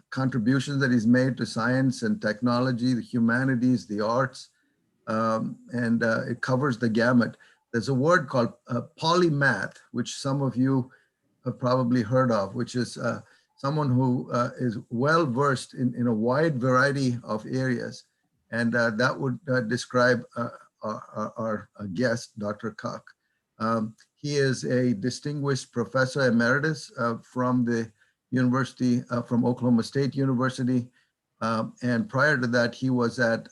contributions that he's made to science and technology, the humanities, the arts, and it covers the gamut. There's a word called polymath, which some of you have probably heard of, which is someone who is well versed in a wide variety of areas. And that would describe our guest, Dr. Kak. He is a distinguished professor emeritus from the University, from Oklahoma State University. And prior to that, he was at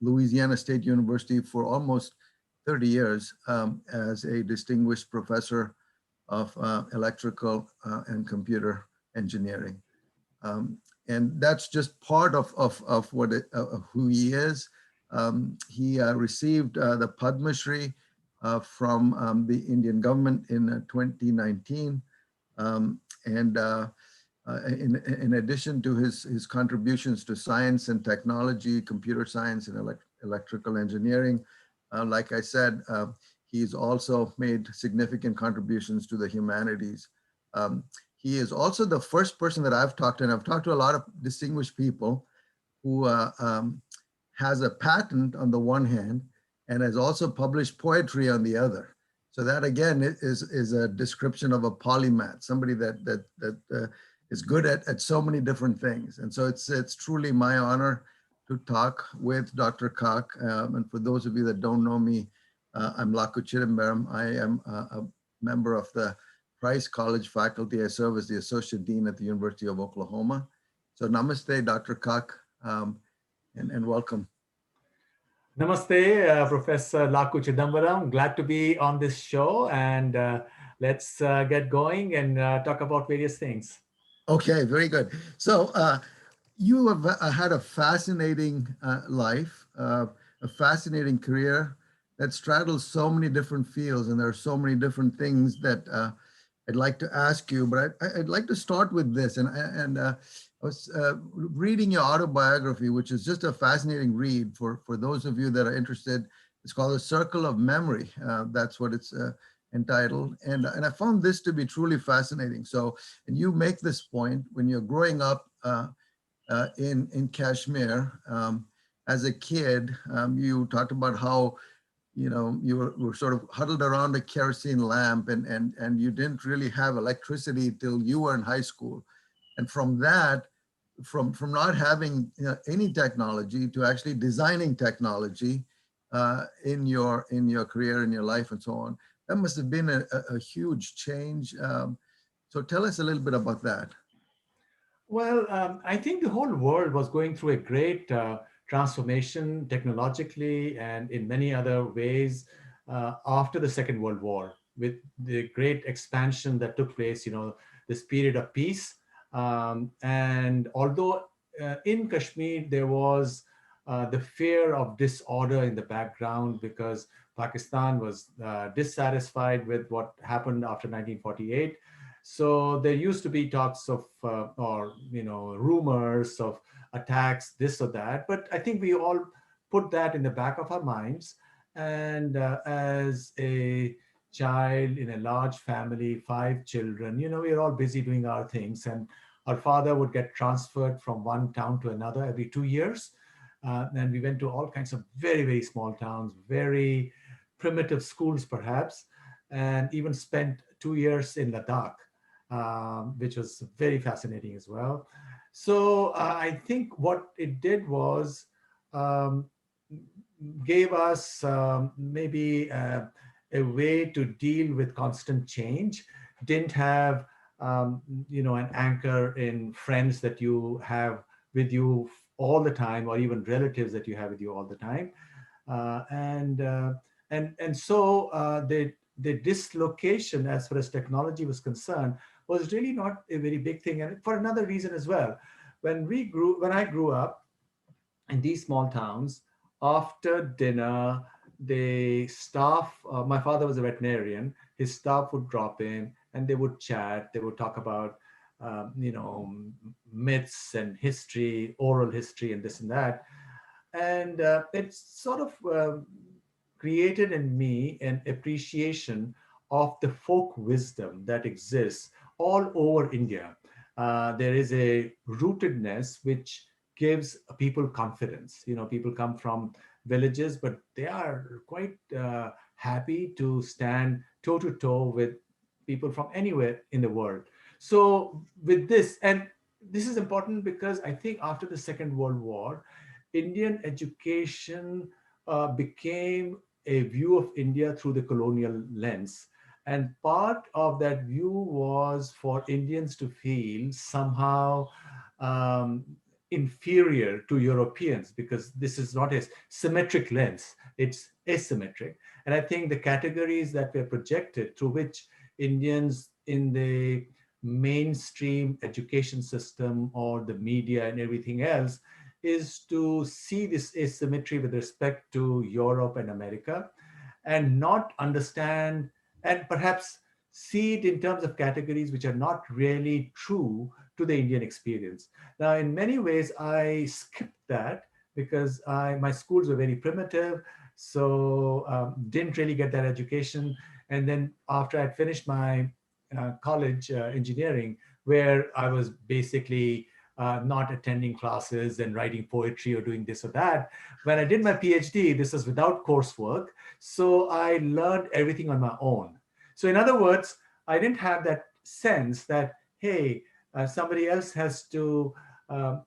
Louisiana State University for almost 30 years as a distinguished professor of electrical and computer engineering. And that's just part of what of who he is. He received the Padma Shri from the Indian government in 2019. And in addition to his contributions to science and technology, computer science and electrical engineering, like I said, he's also made significant contributions to the humanities. He is also the first person that I've talked to, and I've talked to a lot of distinguished people, who has a patent on the one hand and has also published poetry on the other. So that again is a description of a polymath, somebody that is good at so many different things. And so it's truly my honor to talk with Dr. Kak. And for those of you that don't know me, I'm Lakku Chidambaram. I am a member of the Price College faculty. I serve as the Associate Dean at the University of Oklahoma. So namaste, Dr. Kak, and welcome. Namaste, Professor Lakku Chidambaram. Glad to be on this show, and let's get going and talk about various things. Okay, very good. So you have had a fascinating life, a fascinating career that straddles so many different fields, and there are so many different things that I'd like to ask you, but I'd like to start with this. And I was reading your autobiography, which is just a fascinating read for those of you that are interested. It's called The Circle of Memory. That's what it's entitled. And I found this to be truly fascinating. So, and you make this point when you're growing up in Kashmir, as a kid, you talked about how, you know, you were sort of huddled around a kerosene lamp, and you didn't really have electricity till you were in high school. And from that, from not having any technology to actually designing technology in your career, in your life, and so on, that must have been a huge change. So tell us a little bit about that. Well, I think the whole world was going through a great transformation technologically and in many other ways after the Second World War, with the great expansion that took place, you know, this period of peace. And although in Kashmir, there was the fear of disorder in the background because Pakistan was dissatisfied with what happened after 1948. So there used to be talks of, or, you know, rumors of attacks, this or that. But I think we all put that in the back of our minds. And as a child in a large family, 5 children, you know, we are all busy doing our things. And our father would get transferred from one town to another every 2 years. And we went to all kinds of very, very small towns, very primitive schools, perhaps, and even spent 2 years in Ladakh, which was very fascinating as well. So I think what it did was gave us maybe a way to deal with constant change. Didn't have you know, an anchor in friends that you have with you all the time, or even relatives that you have with you all the time, and so the dislocation as far as technology was concerned was really not a very big thing, and for another reason as well. When I grew up in these small towns, after dinner, the staff, my father was a veterinarian, his staff would drop in and they would chat, they would talk about, you know, myths and history, oral history and this and that. And it sort of created in me an appreciation of the folk wisdom that exists all over India. there is a rootedness which gives people confidence. People come from villages, but they are quite happy to stand toe to toe with people from anywhere in the world. So with this, and this is important because I think after the Second World War, Indian education became a view of India through the colonial lens. And part of that view was for Indians to feel somehow um, inferior to Europeans, because this is not a symmetric lens, it's asymmetric. And I think the categories that were projected through which Indians in the mainstream education system or the media and everything else is to see this asymmetry with respect to Europe and America, and not understand, and perhaps see it in terms of categories which are not really true to the Indian experience. Now, in many ways, I skipped that because my schools were very primitive, so didn't really get that education. And then after I'd finished my college engineering, where I was basically not attending classes and writing poetry or doing this or that. When I did my PhD, this was without coursework. So I learned everything on my own. So in other words, I didn't have that sense that, hey, somebody else has to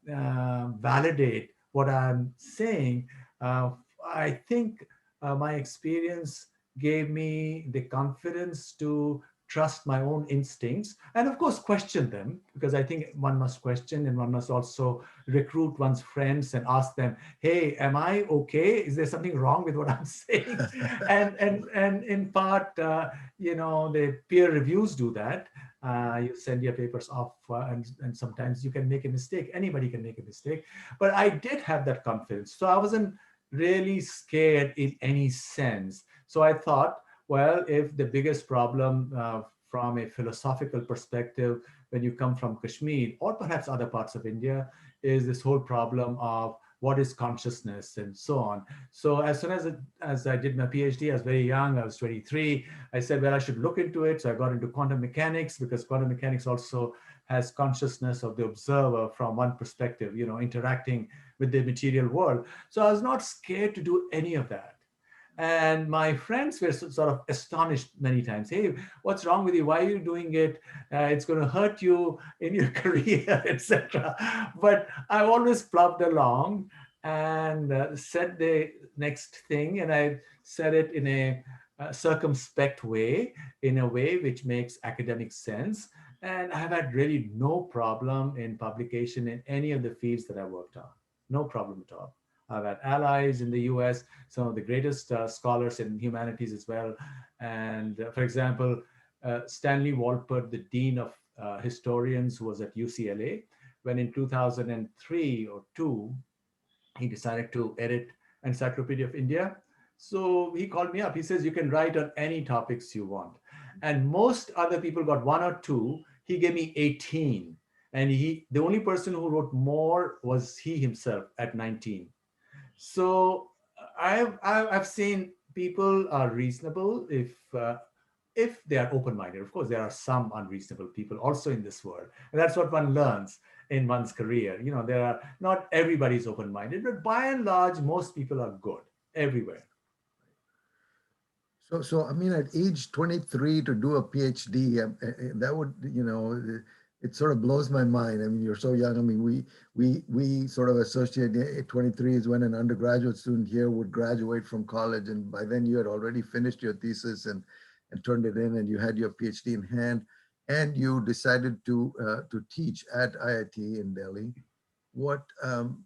validate what I'm saying. I think my experience gave me the confidence to trust my own instincts and of course question them, because I think one must question and one must also recruit one's friends and ask them, hey, am I okay, is there something wrong with what I'm saying? And in part the peer reviews do that. You send your papers off and sometimes you can make a mistake, anybody can make a mistake, but I did have that confidence, so I wasn't really scared in any sense. So I thought, well, if the biggest problem from a philosophical perspective, when you come from Kashmir or perhaps other parts of India, is this whole problem of what is consciousness and so on. So as soon as I did my PhD, I was very young, I was 23. I said, well, I should look into it. So I got into quantum mechanics, because quantum mechanics also has consciousness of the observer from one perspective, interacting with the material world. So I was not scared to do any of that. And my friends were sort of astonished many times. Hey, what's wrong with you? Why are you doing it? It's going to hurt you in your career, etc. But I always plugged along and said the next thing. And I said it in a circumspect way, in a way which makes academic sense. And I have had really no problem in publication in any of the fields that I worked on. No problem at all. I've had allies in the US, some of the greatest scholars in humanities as well. And for example, Stanley Walpert, the Dean of Historians, who was at UCLA, when in 2003 or 2, he decided to edit Encyclopedia of India. So he called me up. He says, you can write on any topics you want. And most other people got 1 or 2. He gave me 18. And the only person who wrote more was he himself at 19. So I've seen people are reasonable if they are open-minded. Of course, there are some unreasonable people also in this world, and that's what one learns in one's career. There are not everybody's open-minded, but by and large, most people are good everywhere. So I mean, at age 23 to do a PhD, that would, it sort of blows my mind. I mean, you're so young. I mean, we sort of associate 23 is when an undergraduate student here would graduate from college, and by then you had already finished your thesis and turned it in, and you had your PhD in hand, and you decided to teach at IIT in Delhi.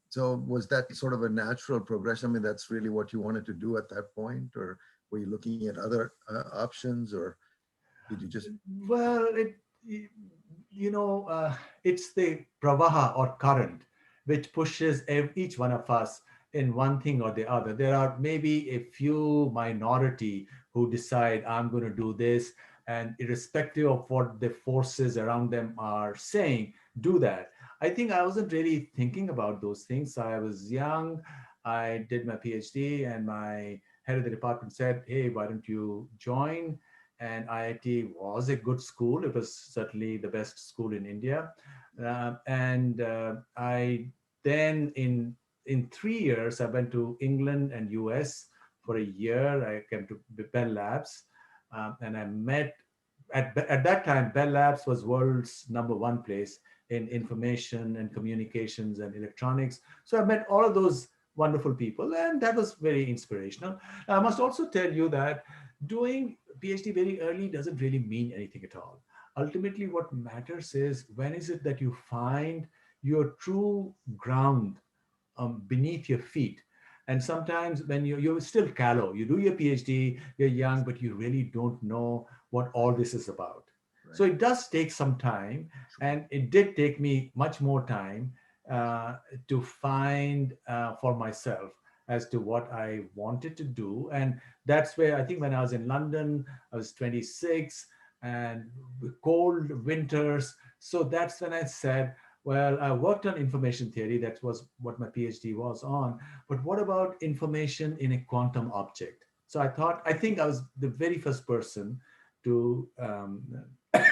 So was that sort of a natural progression? I mean, that's really what you wanted to do at that point, or were you looking at other options, or did you just? Well, it's the pravaha or current which pushes each one of us in one thing or the other. There are maybe a few minority who decide, I'm going to do this, and irrespective of what the forces around them are saying, do that. I think I wasn't really thinking about those things. I was young. I did my PhD, and my head of the department said, hey, why don't you join? And IIT was a good school. It was certainly the best school in India. I then in 3 years, I went to England and US for a year. I came to Bell Labs, and I met at that time. Bell Labs was world's #1 place in information and communications and electronics. So I met all of those wonderful people, and that was very inspirational. I must also tell you that doing PhD very early doesn't really mean anything at all. Ultimately, what matters is when is it that you find your true ground beneath your feet. And sometimes when you're still callow, you do your PhD, you're young, but you really don't know what all this is about. So Right. it does take some time, and it did take me much more time uh, to find for myself as to what I wanted to do. And that's where I think when I was in London, I was 26 and cold winters. So that's when I said, well, I worked on information theory. That was what my PhD was on. But what about information in a quantum object? So I think I was the very first person to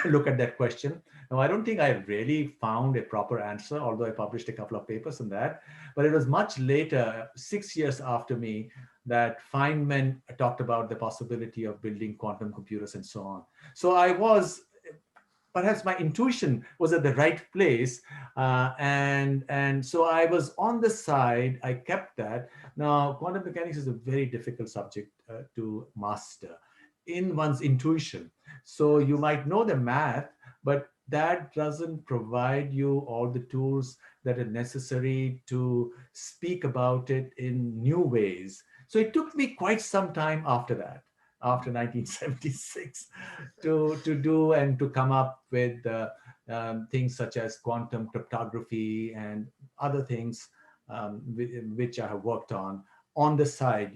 look at that question. Now, I don't think I really found a proper answer, although I published a couple of papers on that. But it was much later, 6 years after me, that Feynman talked about the possibility of building quantum computers and so on. So I was perhaps my intuition was at the right place, and so I was on the side. I kept that. Now, quantum mechanics is a very difficult subject to master in one's intuition. So you might know the math, but that doesn't provide you all the tools that are necessary to speak about it in new ways. So it took me quite some time after that, after 1976, to do and to come up with things such as quantum cryptography and other things, which I have worked on the side,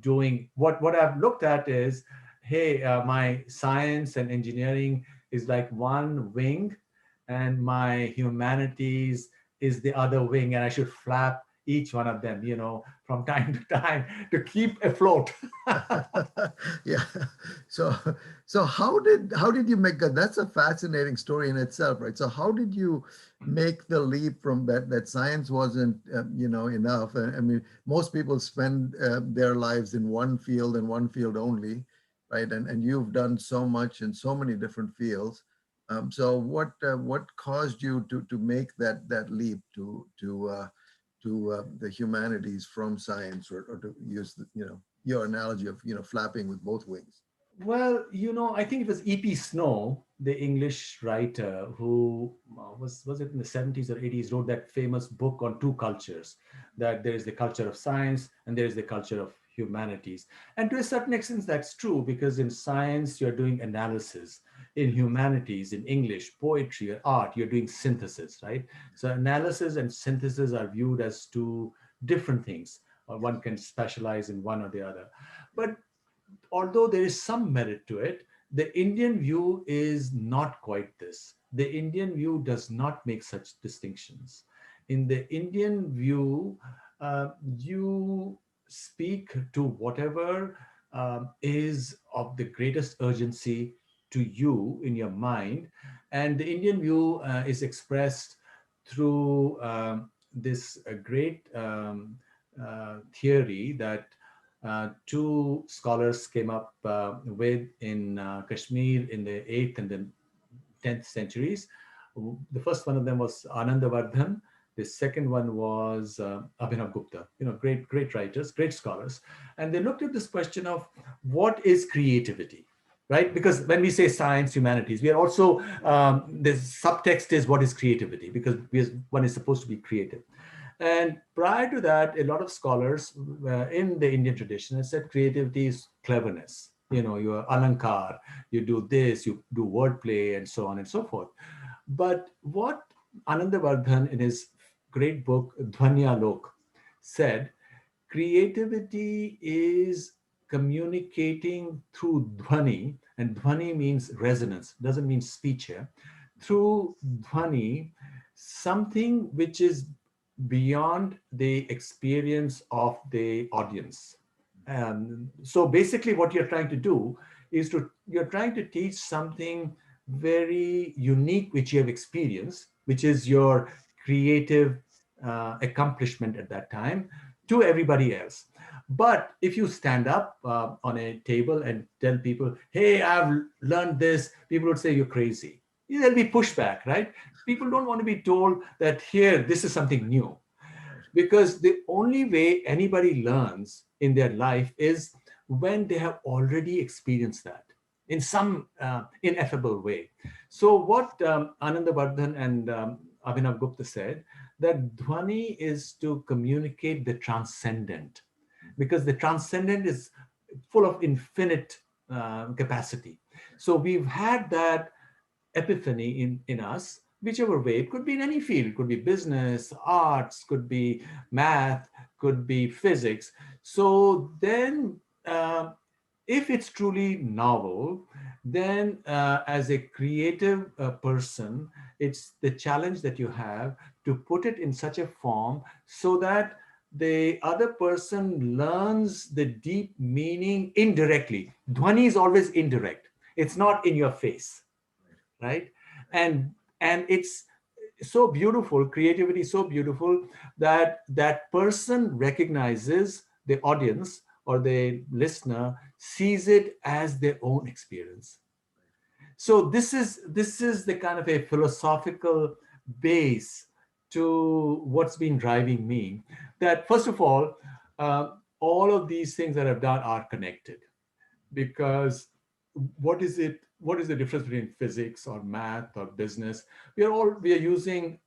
doing what I've looked at is, hey, my science and engineering is like one wing, and my humanities is the other wing, and I should flap each one of them, from time to time to keep afloat. Yeah. So how did you make that? That's a fascinating story in itself, right? So how did you make the leap from that science wasn't enough? I mean, most people spend their lives in one field and one field only, right? And you've done so much in so many different fields. So what caused you to make that leap to the humanities from science, or to use your analogy of flapping with both wings? Well, I think it was E.P. Snow, the English writer, who was it in the 70s or 80s, wrote that famous book on two cultures, that there is the culture of science and there is the culture of humanities. And to a certain extent, that's true, because in science, you're doing analysis. In humanities, in English, poetry or art, you're doing synthesis, right? So analysis and synthesis are viewed as two different things, or one can specialize in one or the other. But although there is some merit to it, the Indian view is not quite this. The Indian view does not make such distinctions. In the Indian view, you speak to whatever is of the greatest urgency to you in your mind. And the Indian view is expressed through this great theory that two scholars came up with in Kashmir in the 8th and the 10th centuries. The first one of them was Anandavardhan. The second one was Abhinav Gupta. Great writers, great scholars. And they looked at this question of what is creativity, right? Because when we say science, humanities, we are also, the subtext is what is creativity, because one is supposed to be creative. And prior to that, a lot of scholars in the Indian tradition have said creativity is cleverness. You're alankar, you do this, you do wordplay, and so on and so forth. But what Anandavardhan in his great book, Dhvanyalok, said, creativity is communicating through dhvani, and dhvani means resonance, doesn't mean speech here. Through dhvani, something which is beyond the experience of the audience. So basically what you're trying to do is you're trying to teach something very unique, which you have experienced, which is your creative accomplishment at that time, to everybody else. But if you stand up on a table and tell people, hey, I've learned this, people would say you're crazy. There'll be pushback, right? People don't want to be told that here, this is something new, because the only way anybody learns in their life is when they have already experienced that in some ineffable way. So what Anandabardhan and Abhinav Gupta said, that Dhwani is to communicate the transcendent, because the transcendent is full of infinite capacity. So we've had that epiphany in us, whichever way. It could be in any field. It could be business, arts, could be math, could be physics. So then if it's truly novel, then as a creative person, it's the challenge that you have to put it in such a form so that the other person learns the deep meaning indirectly. Dhwani is always indirect. It's not in your face, right? And and it's so beautiful, creativity is so beautiful that that person recognizes, the audience or the listener sees it as their own experience. So this is the kind of a philosophical base to what's been driving me, that first of uh, all of these things that I've done are connected. Because what is the difference between physics or math or business? We are using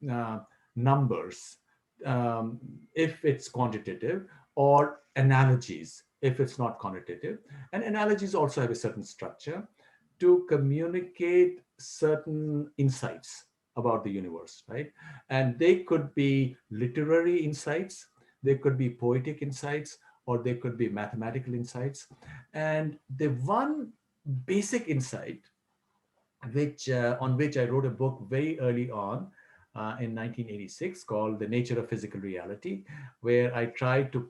numbers, um, if it's quantitative, or analogies if it's not quantitative. And analogies also have a certain structure to communicate certain insights about the universe, right? And they could be literary insights, they could be poetic insights, or they could be mathematical insights. And the one basic insight, which on which I wrote a book very early on in 1986 called The Nature of Physical Reality, where I tried to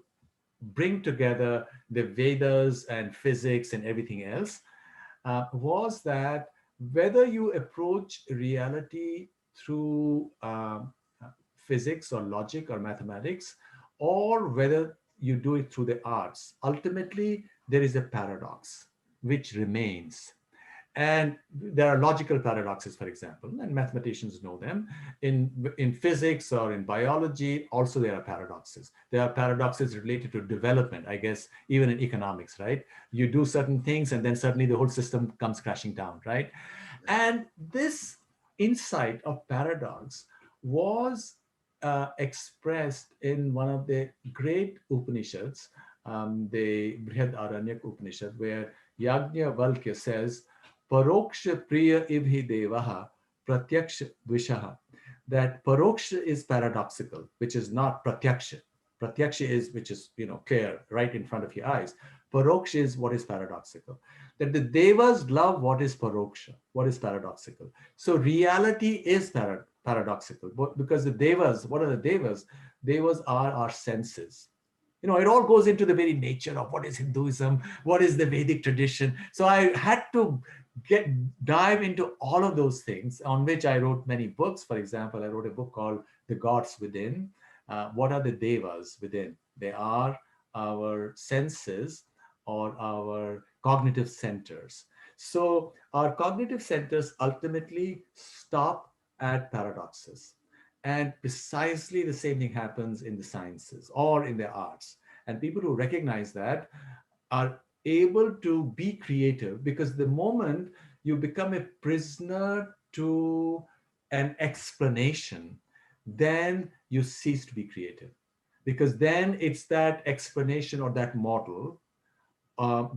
bring together the Vedas and physics and everything else, was that whether you approach reality through physics or logic or mathematics, or whether you do it through the arts, ultimately there is a paradox which remains. And there are logical paradoxes, for example, and mathematicians know them. In physics or in biology, also there are paradoxes. There are paradoxes related to development, I guess, even in economics, right? You do certain things and then suddenly the whole system comes crashing down, right? And this insight of paradox was expressed in one of the great Upanishads, the Brihad Aranyak Upanishad, where Yagna Valkya says, Paroksha Priya Ibhi Devaha Pratyaksha Vishaha. That Paroksha is paradoxical, which is not Pratyaksha. Pratyaksha is, which is, clear, right in front of your eyes. Paroksha is what is paradoxical. That the Devas love what is Paroksha, what is paradoxical. So reality is paradoxical, because the Devas, what are the Devas? Devas are our senses. It all goes into the very nature of what is Hinduism, what is the Vedic tradition. So I had to dive into all of those things, on which I wrote many books. For example, I wrote a book called The Gods Within. What are the Devas within? They are our senses or our cognitive centers. So our cognitive centers ultimately stop at paradoxes. And precisely the same thing happens in the sciences or in the arts. And people who recognize that are able to be creative, because the moment you become a prisoner to an explanation, then you cease to be creative. Because then it's that explanation or that model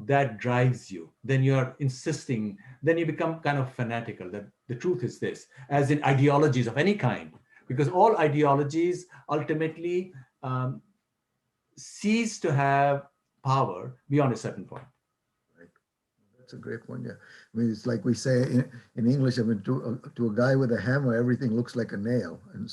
that drives you. Then you're insisting, then you become kind of fanatical that the truth is this, as in ideologies of any kind, because all ideologies ultimately cease to have power beyond a certain point. Right. That's a great point. Yeah. I mean, it's like we say in English, I mean, to a guy with a hammer, everything looks like a nail. And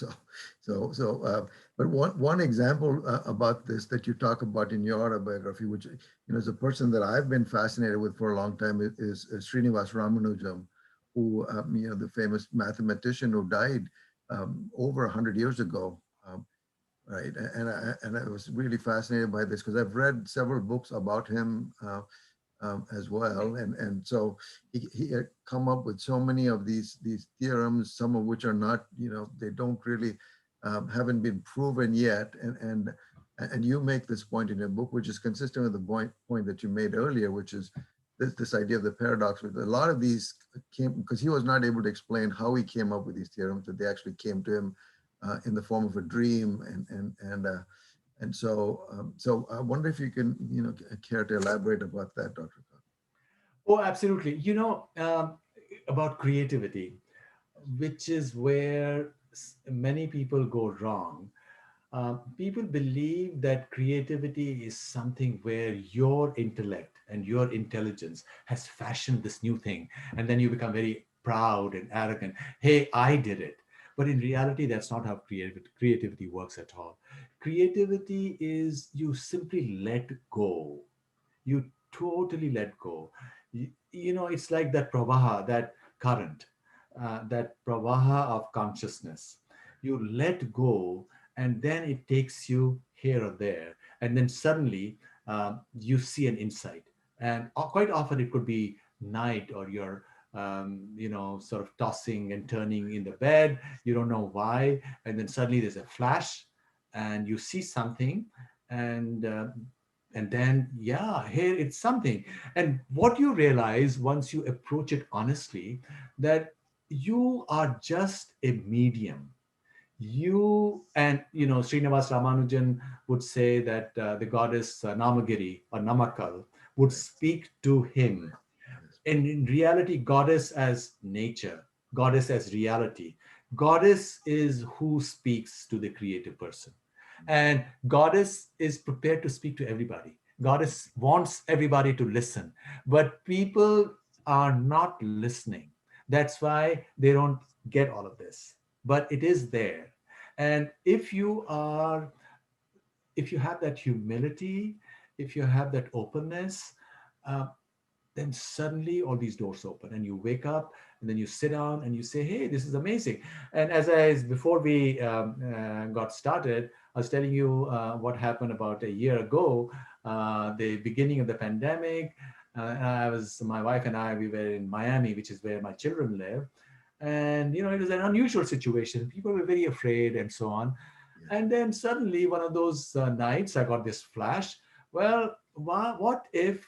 but one example about this that you talk about in your autobiography, which, is a person that I've been fascinated with for a long time, is Srinivas Ramanujan, who, the famous mathematician who died over 100 years ago. Right, and I was really fascinated by this because I've read several books about him as well, and so he had come up with so many of these theorems, some of which are not, they don't really haven't been proven yet, and you make this point in your book, which is consistent with the point that you made earlier, which is this idea of the paradox. With a lot of these came because he was not able to explain how he came up with these theorems, that they actually came to him in the form of a dream, and so I wonder if you can, care to elaborate about that, Dr. Kak. Oh, absolutely. About creativity, which is where many people go wrong. People believe that creativity is something where your intellect and your intelligence has fashioned this new thing. And then you become very proud and arrogant. Hey, I did it. But in reality, that's not how creativity works at all. Creativity is you simply let go. You totally let go. It's like that pravaha, that current, that pravaha of consciousness. You let go, and then it takes you here or there, and then suddenly you see an insight. And quite often it could be night, or you're sort of tossing and turning in the bed. You don't know why, and then suddenly there's a flash, and you see something, and and then yeah, here it's something. And what you realize once you approach it honestly, that you are just a medium. Srinivas Ramanujan would say that the goddess Namagiri or Namakal would Right. speak to him. Yes. And in reality, goddess as nature, goddess as reality, goddess is who speaks to the creative person. And goddess is prepared to speak to everybody. Goddess wants everybody to listen, but people are not listening. That's why they don't get all of this, but it is there. And if you have that humility, if you have that openness, uh, then suddenly all these doors open and you wake up, and then you sit down and you say, hey, this is amazing. And before we got started, I was telling you what happened about a year ago, the beginning of the pandemic. My wife and I, we were in Miami, which is where my children live. And, it was an unusual situation. People were very afraid and so on. Yeah. And then suddenly one of those nights, I got this flash. Well, what if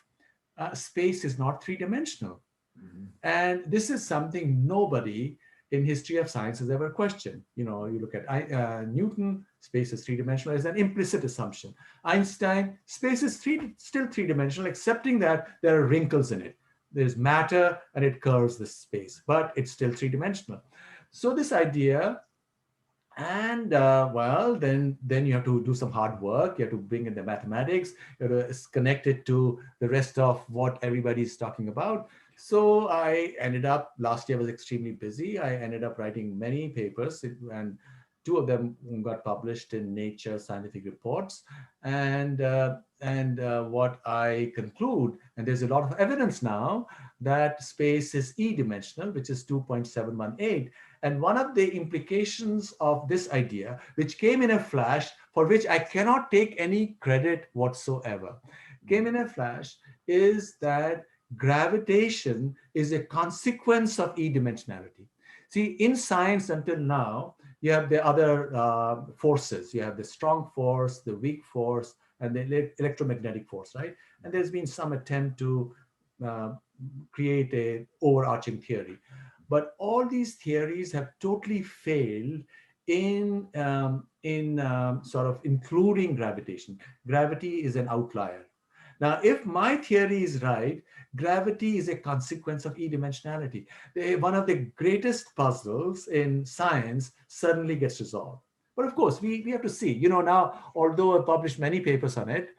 space is not three-dimensional? Mhm. And this is something nobody in history of science has ever questioned. You look at Newton, space is three-dimensional as an implicit assumption. Einstein, space is still three-dimensional, accepting that there are wrinkles in it. There's matter and it curves the space, but it's still three-dimensional. So this idea, and well, then you have to do some hard work. You have to bring in the mathematics. You have to connect it to the rest of what everybody's talking about. So I ended up, last year was extremely busy. I ended up writing many papers, and two of them got published in Nature Scientific Reports. And what I conclude, and there's a lot of evidence now that space is e-dimensional, which is 2.718. And one of the implications of this idea, which came in a flash, for which I cannot take any credit whatsoever, came in a flash, is that gravitation is a consequence of e-dimensionality. See, in science until now, you have the other forces. You have the strong force, the weak force, and the electromagnetic force, right? And there's been some attempt to uh, create a overarching theory. But all these theories have totally failed in sort of including gravitation. Gravity is an outlier. Now, if my theory is right, gravity is a consequence of e-dimensionality. One of the greatest puzzles in science suddenly gets resolved. But of course, we have to see. Now, although I published many papers on it,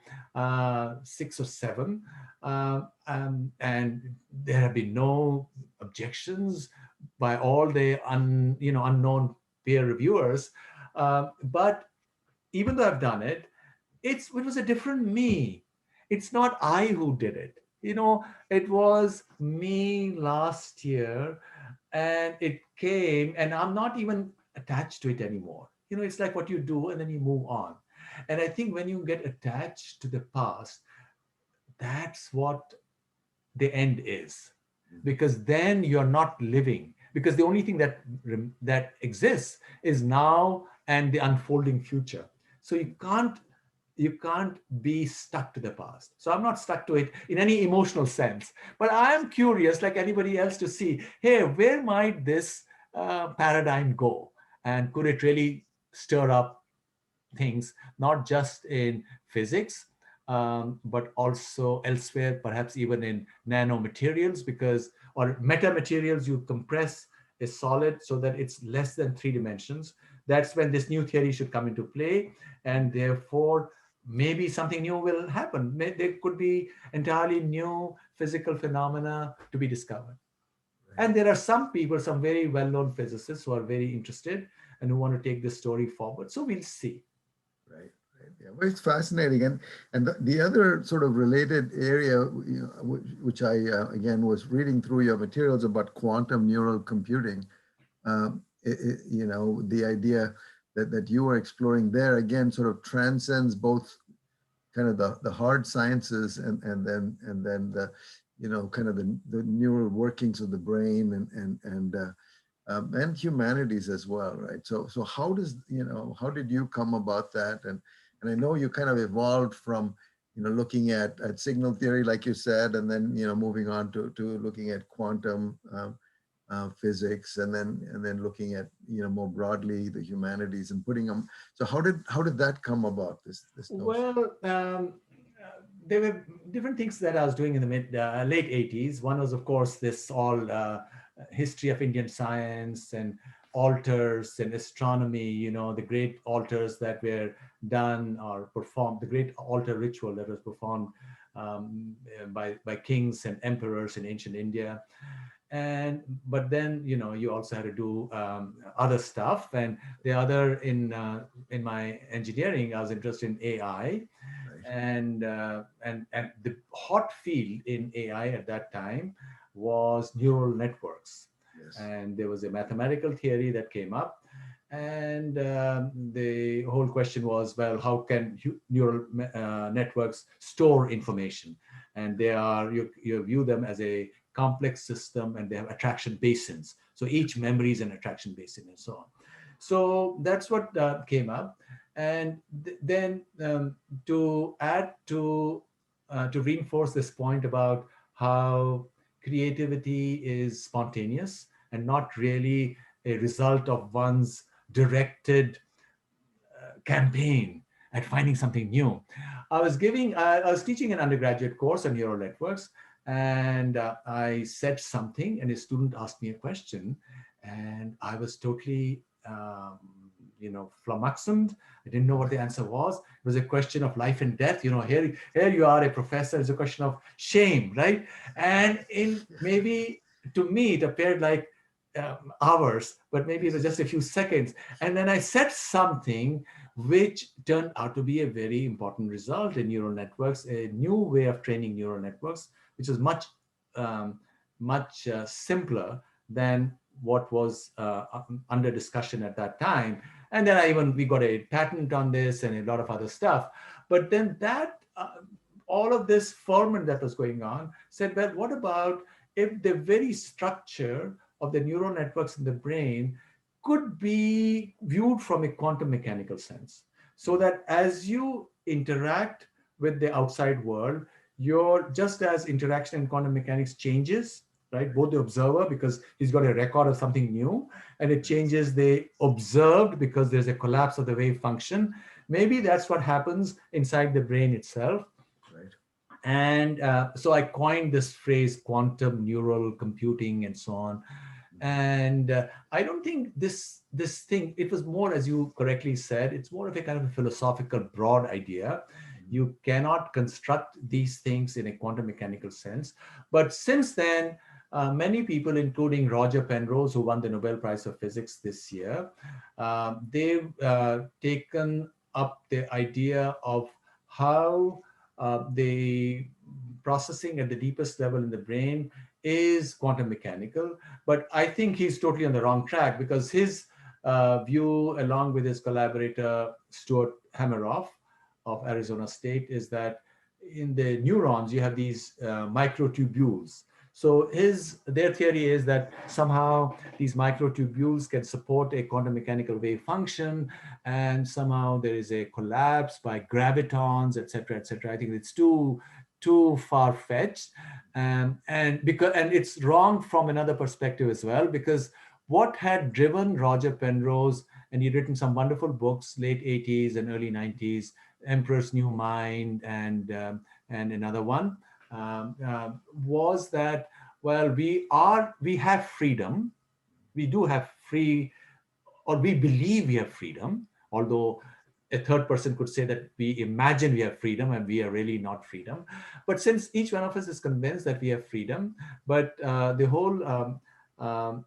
6 or 7, and there have been no objections by all the unknown peer reviewers. But even though I've done it, it was a different me. It's not I who did it. It was me last year. And it came, and I'm not even attached to it anymore. It's like what you do and then you move on. And I think when you get attached to the past, that's what the end is, because then you're not living, because the only thing that exists is now and the unfolding future. So you can't be stuck to the past. So I'm not stuck to it in any emotional sense, but I am curious, like anybody else, to see, hey, where might this paradigm go, and could it really stir up things, not just in physics, but also elsewhere, perhaps even in nanomaterials, because, or metamaterials, you compress a solid so that it's less than 3 dimensions. That's when this new theory should come into play. And therefore, maybe something new will happen. There could be entirely new physical phenomena to be discovered. And there are some people, some very well-known physicists who are very interested and who want to take this story forward. So we'll see. Right, right. Yeah, well, it's fascinating. And the other sort of related area, which I, again, was reading through your materials about quantum neural computing, the idea that you were exploring there, again, sort of transcends both kind of the hard sciences and then the, kind of the neural workings of the brain and humanities as well, right? So how did you come about that? And I know you kind of evolved from, looking at signal theory, like you said, and then, moving on to looking at quantum physics, and then looking at, more broadly the humanities and putting them. So how did that come about, this notion? Well, there were different things that I was doing in the late 80s. One was, of course, this all history of Indian science and altars and astronomy, the great altars that were done or performed, the great altar ritual that was performed by kings and emperors in ancient India. But then, you also had to do other stuff. And the other, in my engineering, I was interested in AI. Right. And the hot field in AI at that time was neural networks. Yes. And there was a mathematical theory that came up. And the whole question was, well, how can neural networks store information? And you view them as a complex system, and they have attraction basins. So each memory is an attraction basin, and so on. So that's what came up. And then to add to reinforce this point about how creativity is spontaneous and not really a result of one's directed campaign at finding something new. I was teaching an undergraduate course on neural networks, and I said something, and a student asked me a question, and I was totally, flummoxed. I didn't know what the answer was. It was a question of life and death. Here you are, a professor. It's a question of shame, right? And maybe to me, it appeared like hours, but maybe it was just a few seconds. And then I said something which turned out to be a very important result in neural networks, a new way of training neural networks, which is much simpler than what was under discussion at that time. And then we got a patent on this and a lot of other stuff. But then all of this ferment that was going on said, well, what about if the very structure of the neural networks in the brain could be viewed from a quantum mechanical sense, so that as you interact with the outside world, just as interaction in quantum mechanics changes, right? Both the observer, because he's got a record of something new, and it changes the observed because there's a collapse of the wave function. Maybe that's what happens inside the brain itself. Right. And so I coined this phrase, quantum neural computing, and so on. And I don't think this thing, it was more, as you correctly said, it's more of a kind of a philosophical broad idea. You cannot construct these things in a quantum mechanical sense. But since then, many people, including Roger Penrose, who won the Nobel Prize of Physics this year, they've taken up the idea of how the processing at the deepest level in the brain is quantum mechanical, but I think he's totally on the wrong track, because his view, along with his collaborator Stuart Hameroff of Arizona State, is that in the neurons you have these microtubules. So their theory is that somehow these microtubules can support a quantum mechanical wave function, and somehow there is a collapse by gravitons, etc., etc. I think it's too far-fetched, and it's wrong from another perspective as well, because what had driven Roger Penrose, and he'd written some wonderful books, late 80s and early 90s, Emperor's New Mind, and another one, was that, well, we have freedom. We do have free, or we believe we have freedom, although a third person could say that we imagine we have freedom and we are really not freedom. But since each one of us is convinced that we have freedom, but the whole um,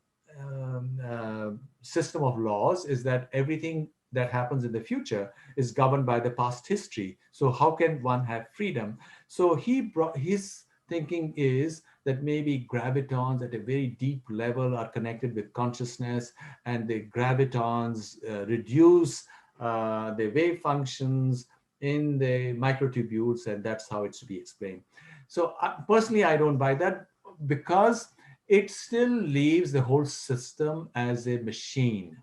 system of laws is that everything that happens in the future is governed by the past history. So how can one have freedom? So his thinking is that maybe gravitons at a very deep level are connected with consciousness, and the gravitons reduce the wave functions in the microtubules, and that's how it should be explained. So personally, I don't buy that, because it still leaves the whole system as a machine.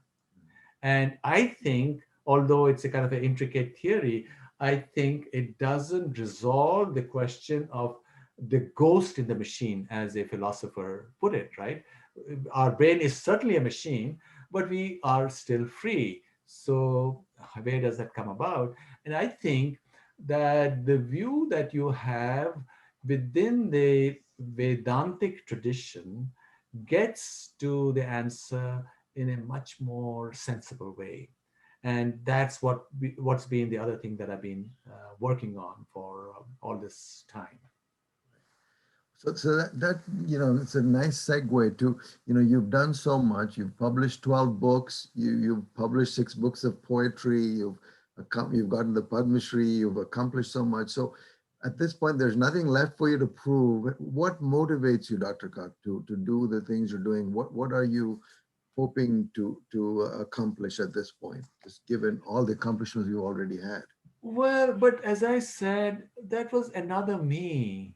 And I think, although it's a kind of an intricate theory, I think it doesn't resolve the question of the ghost in the machine, as a philosopher put it, right? Our brain is certainly a machine, but we are still free. So where does that come about? And I think that the view that you have within the Vedantic tradition gets to the answer in a much more sensible way. And that's what's been the other thing that I've been working on for all this time. So that, it's a nice segue to, you've done so much. You've published 12 books. You've published 6 books of poetry. You've gotten the Padma Shri. You've accomplished so much. So at this point, there's nothing left for you to prove. What motivates you, Dr. Kak, to do the things you're doing? What are you hoping to accomplish at this point, just given all the accomplishments you already had? Well, but as I said, that was another me.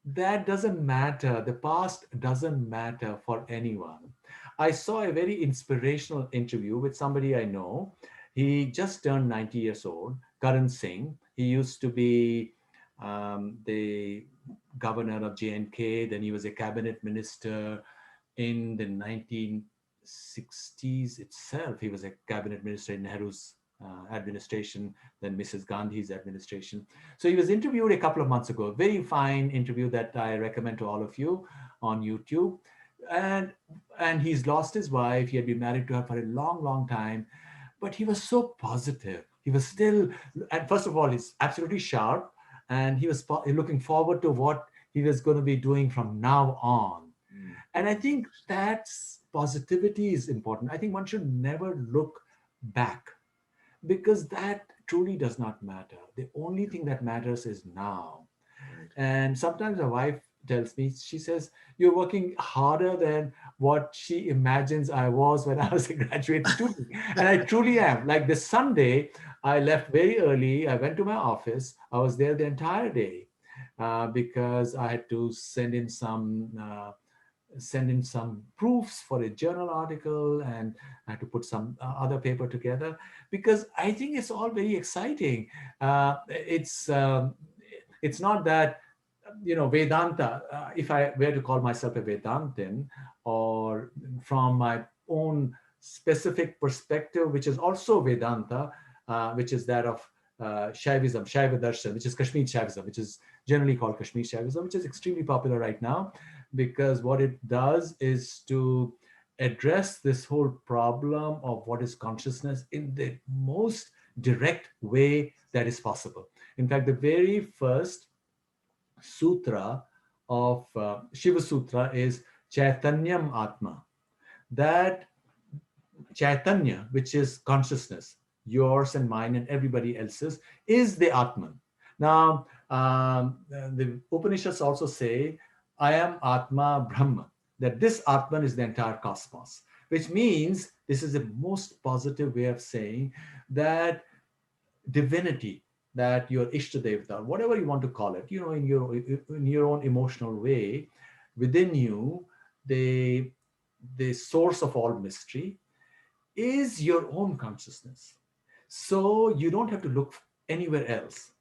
That doesn't matter. The past doesn't matter for anyone. I saw a very inspirational interview with somebody I know. He just turned 90 years old, Karan Singh. He used to be the governor of J&K. Then he was a cabinet minister in the 1960s itself. He was a cabinet minister in Nehru's administration, then Mrs. Gandhi's administration. So he was interviewed a couple of months ago, a very fine interview that I recommend to all of you on YouTube. And he's lost his wife. He had been married to her for a long, long time, but he was so positive. He was still, and first of all, he's absolutely sharp, and he was looking forward to what he was going to be doing from now on. And I think that's positivity is important. I think one should never look back, because that truly does not matter. The only thing that matters is now. And sometimes my wife tells me, she says, you're working harder than what she imagines I was when I was a graduate student. And I truly am. Like this Sunday, I left very early. I went to my office. I was there the entire day because I had to send in some proofs for a journal article, and I had to put some other paper together, because I think it's all very exciting. It's not that, Vedanta, if I were to call myself a Vedantin, or from my own specific perspective, which is also Vedanta, which is that of Shaivism, Shaiva Darshan, which is Kashmir Shaivism, which is generally called Kashmir Shaivism, which is extremely popular right now, because what it does is to address this whole problem of what is consciousness in the most direct way that is possible. In fact, the very first sutra of Shiva Sutra is Chaitanyam Atma. That Chaitanya, which is consciousness, yours and mine and everybody else's, is the Atman. Now, the Upanishads also say I am Atma Brahma, that this Atman is the entire cosmos, which means this is the most positive way of saying that divinity, that your Ishtadevta, whatever you want to call it, in your own emotional way, within you, the source of all mystery is your own consciousness. So you don't have to look anywhere else.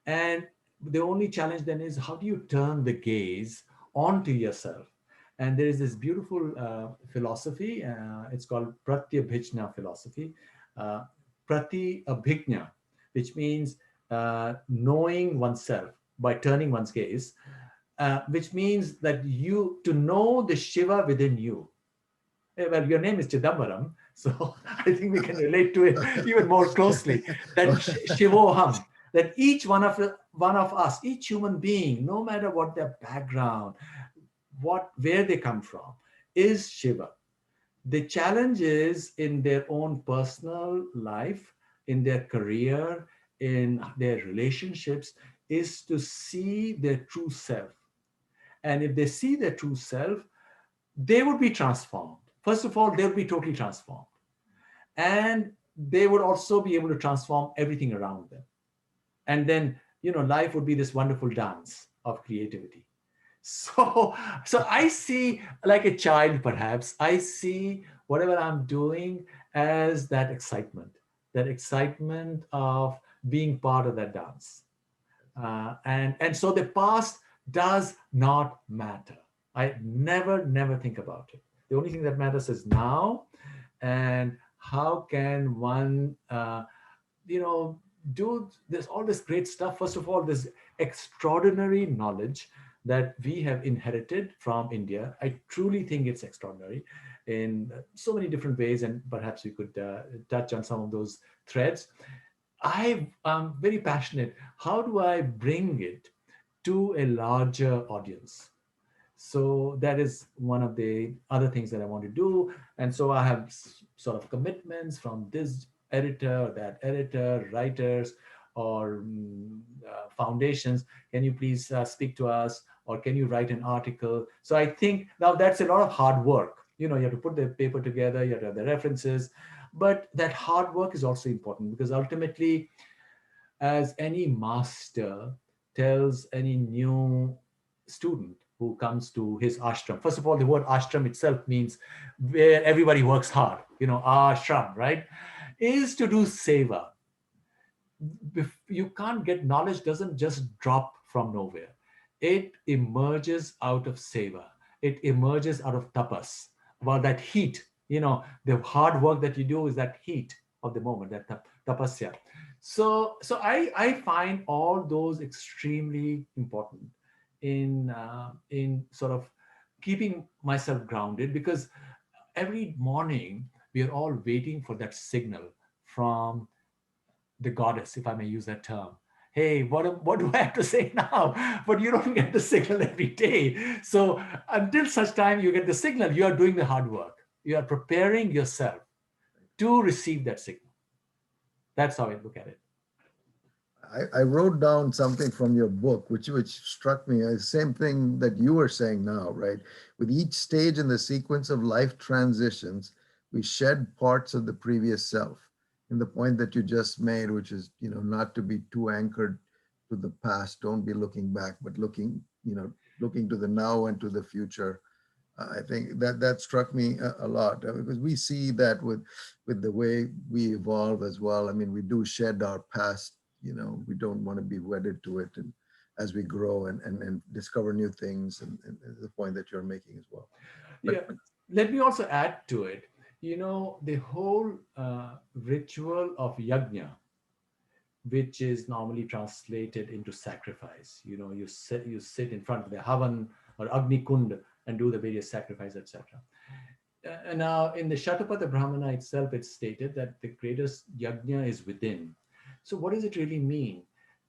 And the only challenge then is, how do you turn the gaze onto yourself? And there is this beautiful philosophy, it's called Pratyabhijna philosophy. Uh, Pratyabhijna, which means knowing oneself by turning one's gaze, which means that to know the Shiva within you. Well, your name is Chidambaram, so I think we can relate to it even more closely. That Shivoham, that each one of us, each human being, no matter what their background, where they come from, is Shiva. The challenge is in their own personal life, in their career, in their relationships, is to see their true self. And if they see their true self, they would be transformed. First of all, they'll be totally transformed. And they would also be able to transform everything around them. And then, life would be this wonderful dance of creativity. So, so I see, like a child, perhaps, I see whatever I'm doing as that excitement of being part of that dance. And so the past does not matter. I never think about it. The only thing that matters is now, and how can one, do this, all this great stuff. First of all, this extraordinary knowledge that we have inherited from India. I truly think it's extraordinary in so many different ways, and perhaps we could touch on some of those threads. I am very passionate. How do I bring it to a larger audience? So that is one of the other things that I want to do. And so I have sort of commitments from this editor, that editor, writers, or foundations. Can you please speak to us? Or can you write an article? So I think now that's a lot of hard work. You have to put the paper together, you have to have the references. But that hard work is also important, because ultimately, as any master tells any new student who comes to his ashram. First of all, the word ashram itself means where everybody works hard, ashram, right? Is to do seva. You can't get, knowledge doesn't just drop from nowhere. It emerges out of seva. It emerges out of tapas. Well, that heat, the hard work that you do is that heat of the moment, that tapasya. So I find all those extremely important in sort of keeping myself grounded, because every morning we are all waiting for that signal from the goddess, if I may use that term. Hey, what do I have to say now? But you don't get the signal every day. So until such time you get the signal, you are doing the hard work. You are preparing yourself to receive that signal. That's how I look at it. I wrote down something from your book, which struck me as the same thing that you were saying now, right? With each stage in the sequence of life transitions, we shed parts of the previous self. And the point that you just made, which is, not to be too anchored to the past, don't be looking back, but looking to the now and to the future. I think that struck me a lot, because we see that with the way we evolve as well. I mean, we do shed our past. We don't want to be wedded to it, and as we grow and discover new things, and the point that you're making as well. Yeah, let me also add to it. The whole ritual of Yagna, which is normally translated into sacrifice. You sit in front of the Havan or Agni Kund and do the various sacrifices, etc. And now in the Shatapatha Brahmana itself, it's stated that the greatest yajna is within. So what does it really mean?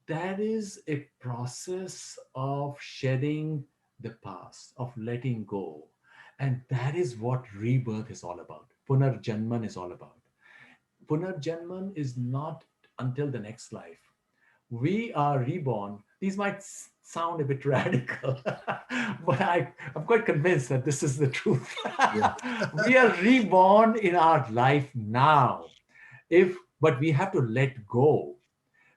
That is a process of shedding the past, of letting go. And that is what rebirth is all about. Punarjanman is all about. Punarjanman is not until the next life. We are reborn. These might sound a bit radical, but I'm quite convinced that this is the truth. Yeah. We are reborn in our life now. But we have to let go.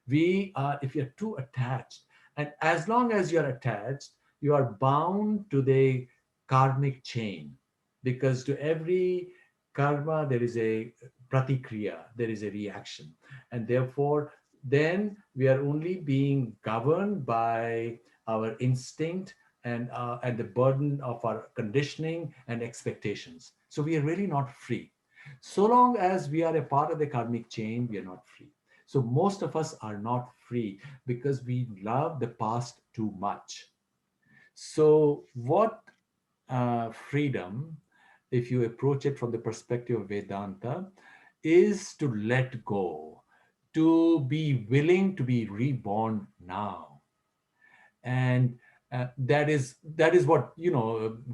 If you're too attached, and as long as you're attached, you are bound to the karmic chain, because to every karma there is a pratikriya, there is a reaction, and therefore then we are only being governed by our instinct and the burden of our conditioning and expectations. So we are really not free. So long as we are a part of the karmic chain, we are not free. So most of us are not free because we love the past too much. So what freedom, if you approach it from the perspective of Vedanta, is to let go, to be willing to be reborn now. And that is what,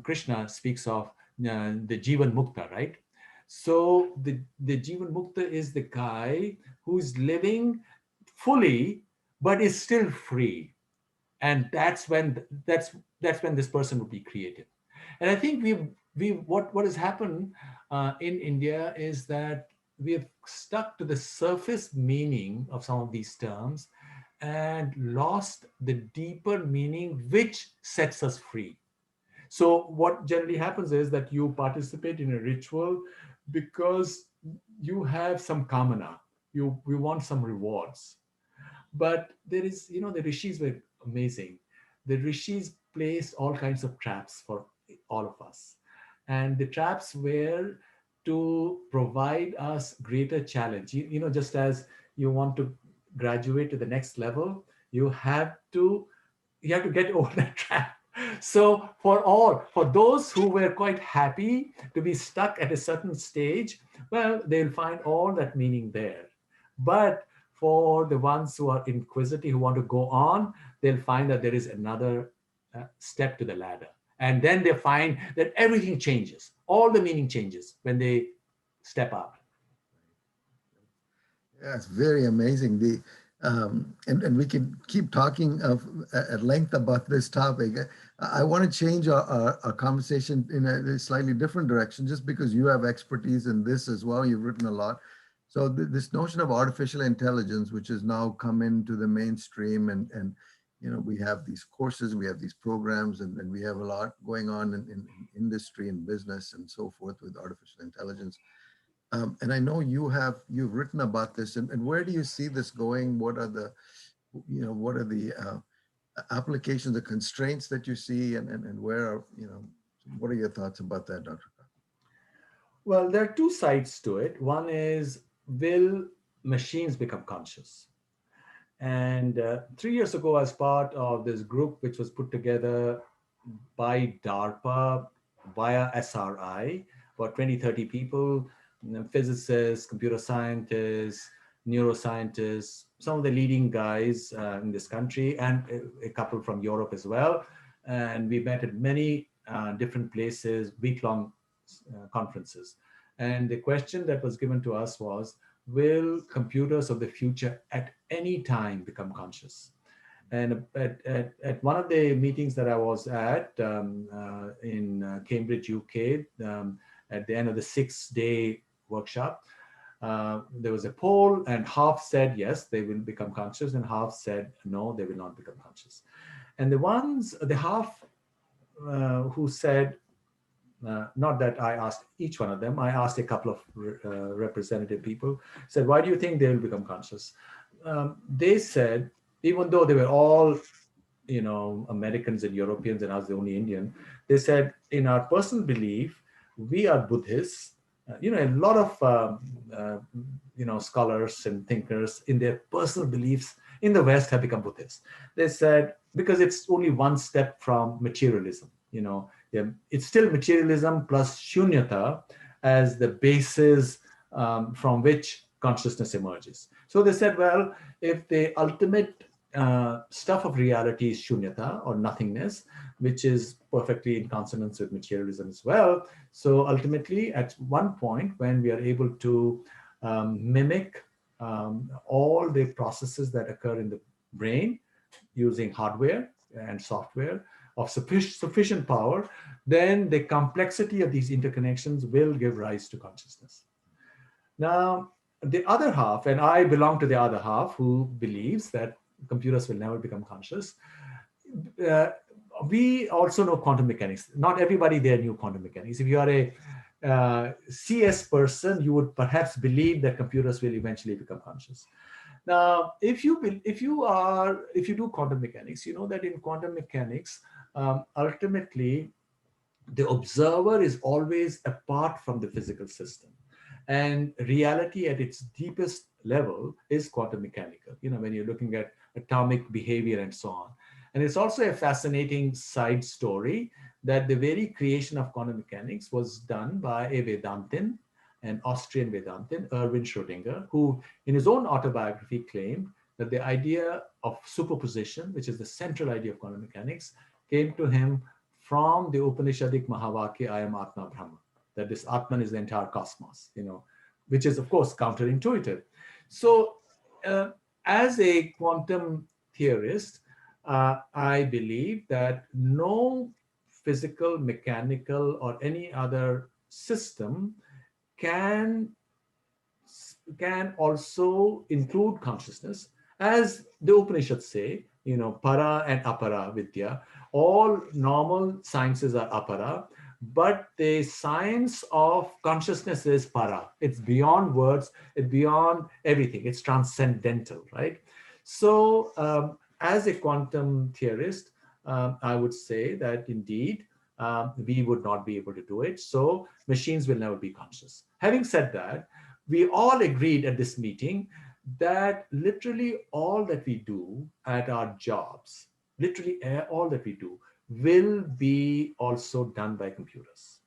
Krishna speaks of, the Jivan Mukta, right? So the Jivan Mukta is the guy who's living fully but is still free, and that's when this person would be creative. And I think what has happened in India is that we have stuck to the surface meaning of some of these terms and lost the deeper meaning which sets us free. So what generally happens is that you participate in a ritual because you have some kamana, you want some rewards. But there is, the rishis were amazing. The rishis placed all kinds of traps for all of us. And the traps were to provide us greater challenge. Just as you want to graduate to the next level, you have to get over that trap. So for those who were quite happy to be stuck at a certain stage, well, they'll find all that meaning there. But for the ones who are inquisitive, who want to go on, they'll find that there is another step to the ladder. And then they find that everything changes. All the meaning changes when they step out. Yeah, it's very amazing. And we can keep talking at length about this topic. I want to change our conversation in a slightly different direction, just because you have expertise in this as well. You've written a lot. So this notion of artificial intelligence, which has now come into the mainstream, and we have these courses, we have these programs, and we have a lot going on in industry and business and so forth with artificial intelligence. And I know you've written about this, and where do you see this going? What are the applications, the constraints that you see, and where are, what are your thoughts about that, Dr. Kak? Well, there are two sides to it. One is, will machines become conscious? And 3 years ago, as part of this group, which was put together by DARPA via SRI, about 20, 30 people, physicists, computer scientists, neuroscientists, some of the leading guys in this country, and a couple from Europe as well. And we met at many different places, week-long conferences. And the question that was given to us was, will computers of the future at any time become conscious? And at one of the meetings that I was at in Cambridge, UK, at the end of the 6-day workshop, there was a poll, and half said yes, they will become conscious, and half said no, they will not become conscious. And the half who said, not that I asked each one of them, I asked a couple of representative people, said, why do you think they will become conscious? They said, even though they were all, Americans and Europeans, and I was the only Indian, they said, in our personal belief, we are Buddhists. A lot of, scholars and thinkers in their personal beliefs in the West have become Buddhists. They said, because it's only one step from materialism, it's still materialism plus shunyata as the basis from which consciousness emerges. So they said, well, if the ultimate stuff of reality is shunyata or nothingness, which is perfectly in consonance with materialism as well. So ultimately, at one point, when we are able to mimic all the processes that occur in the brain using hardware, and software of sufficient power, then the complexity of these interconnections will give rise to consciousness. Now, the other half, and I belong to the other half who believes that computers will never become conscious. Uh, we also know quantum mechanics. Not everybody there knew quantum mechanics. If you are a CS person, you would perhaps believe that computers will eventually become conscious. Now, if you do quantum mechanics, you know that in quantum mechanics, ultimately, the observer is always apart from the physical system. And reality at its deepest level is quantum mechanical, when you're looking at atomic behavior and so on. And it's also a fascinating side story that the very creation of quantum mechanics was done by a Vedantin, an Austrian Vedantin, Erwin Schrödinger, who in his own autobiography claimed that the idea of superposition, which is the central idea of quantum mechanics, came to him from the Upanishadic Mahavakya, I am Atma Brahma, that this Atman is the entire cosmos, which is of course counterintuitive. So as a quantum theorist, I believe that no physical, mechanical, or any other system can also include consciousness. As the Upanishads say, para and apara vidya, all normal sciences are apara, but the science of consciousness is para. It's beyond words, it's beyond everything, it's transcendental, right? So as a quantum theorist, I would say that indeed we would not be able to do it. So machines will never be conscious. Having said that, we all agreed at this meeting that literally all that we do at our jobs, literally all that we do, will be also done by computers.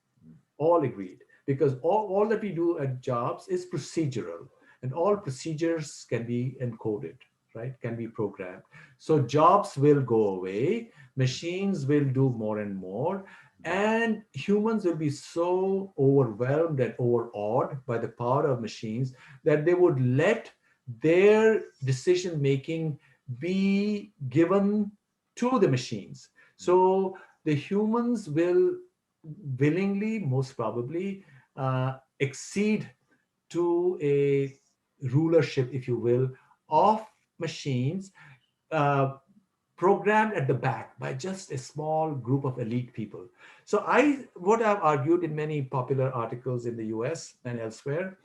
All agreed, because all that we do at jobs is procedural, and all procedures can be encoded, right? Can be programmed. So jobs will go away, machines will do more and more, and humans will be so overwhelmed and overawed by the power of machines that they would let their decision making be given to the machines. So the humans will willingly, most probably, accede to a rulership, if you will, of machines uh, programmed at the back by just a small group of elite people. So what I've argued in many popular articles in the US and elsewhere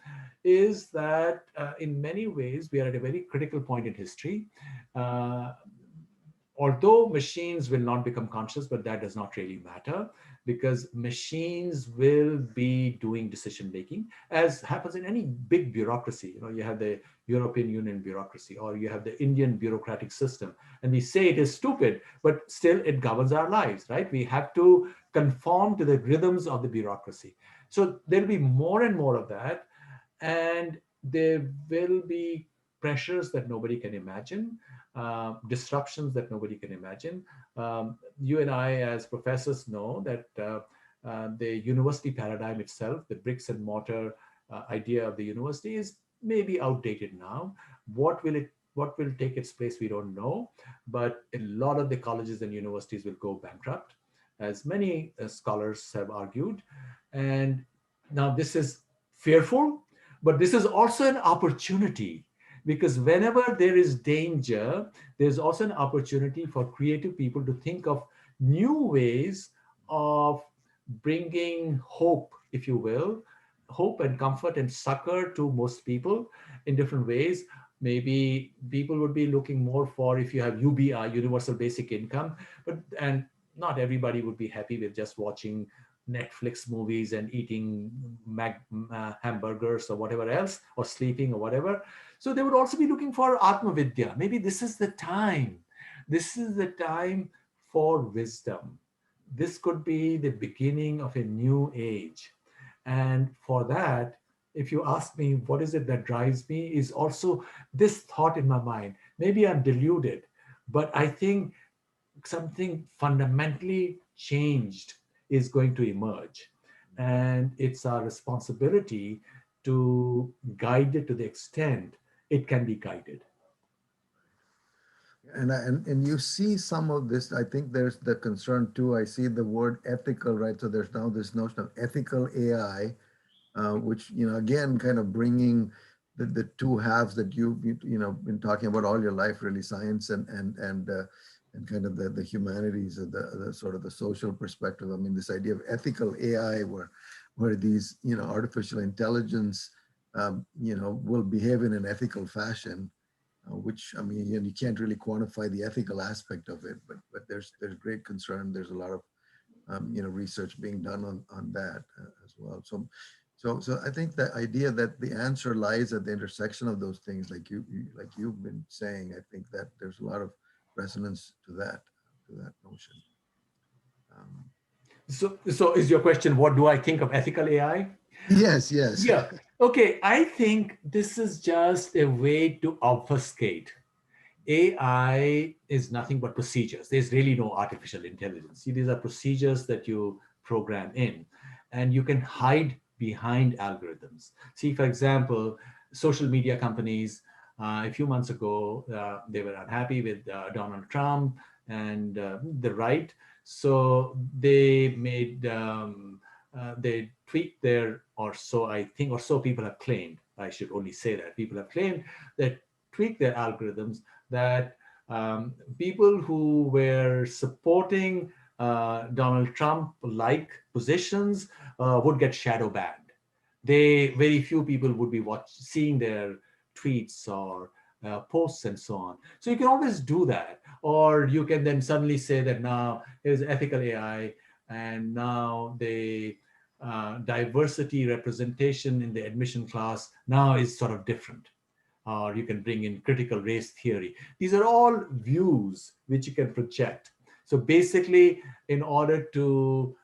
is that in many ways we are at a very critical point in history. Uh, Although machines will not become conscious, but that does not really matter, because machines will be doing decision making, as happens in any big bureaucracy. You have the European Union bureaucracy, or you have the Indian bureaucratic system, and we say it is stupid, but still it governs our lives, right? We have to conform to the rhythms of the bureaucracy. So there'll be more and more of that, and there will be pressures that nobody can imagine, disruptions that nobody can imagine. You and I, as professors, know that the university paradigm itself, the bricks and mortar idea of the university, is maybe outdated now. What will take its place, we don't know. But a lot of the colleges and universities will go bankrupt, as many scholars have argued. And now this is fearful, but this is also an opportunity, because whenever there is danger, there's also an opportunity for creative people to think of new ways of bringing hope, if you will, hope and comfort and succor to most people in different ways. Maybe people would be looking more for, if you have UBI, universal basic income, and not everybody would be happy with just watching Netflix movies and eating hamburgers or whatever else, or sleeping or whatever. So they would also be looking for Atma Vidya. Maybe this is the time. This is the time for wisdom. This could be the beginning of a new age. And for that, if you ask me what is it that drives me, is also this thought in my mind. Maybe I'm deluded, but I think something fundamentally changed is going to emerge. And it's our responsibility to guide it to the extent it can be guided. And you see some of this. I think there's the concern too. I see the word ethical, right? So there's now this notion of ethical AI, which, again, kind of bringing the two halves that you've been talking about all your life, really, science and kind of the humanities, or the sort of the social perspective. I mean, this idea of ethical AI, where these artificial intelligence will behave in an ethical fashion, which, I mean, you can't really quantify the ethical aspect of it, but there's great concern. There's a lot of research being done on that as well. So I think the idea that the answer lies at the intersection of those things, like you've been saying, I think that there's a lot of resonance to that notion. Um, So is your question, what do I think of ethical AI? yes, yes. Yeah. Okay. I think this is just a way to obfuscate. AI is nothing but procedures. There's really no artificial intelligence. See, these are procedures that you program in, and you can hide behind algorithms. See, for example, social media companies, a few months ago, they were unhappy with Donald Trump and the right. So they tweaked their, or so I think, or so people have claimed. I should only say that people have claimed that tweak their algorithms that people who were supporting Donald Trump-like positions would get shadow banned. Very few people would be seeing their tweets or posts and so on. So you can always do that, or you can then suddenly say that now here's ethical AI, and now the diversity representation in the admission class now is sort of different, or you can bring in critical race theory. These are all views which you can project. So basically, in order to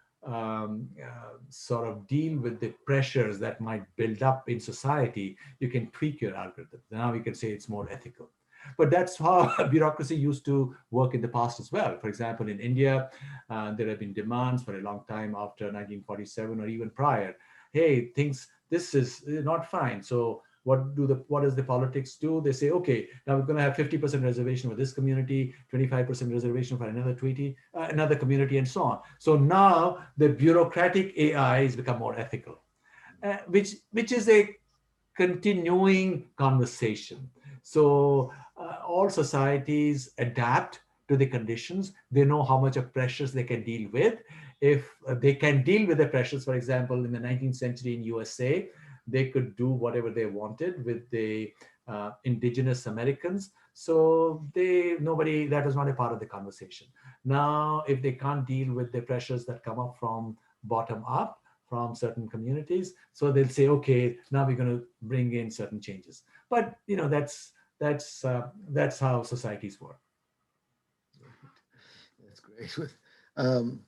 sort of deal with the pressures that might build up in society, you can tweak your algorithm. Now you can say it's more ethical. But that's how bureaucracy used to work in the past as well. For example, in India, there have been demands for a long time after 1947 or even prior. Hey, this is not fine. So what does the politics do? They say, okay, now we're going to have 50% reservation for this community, 25% reservation for another community, and so on. So now the bureaucratic AI has become more ethical, which is a continuing conversation. So all societies adapt to the conditions. They know how much of pressures they can deal with. If they can deal with the pressures, for example, in the 19th century in USA, they could do whatever they wanted with the indigenous Americans. So that was not a part of the conversation. Now, if they can't deal with the pressures that come up from bottom up, from certain communities, so they'll say, okay, now we're going to bring in certain changes. But that's how societies work. That's great. Um,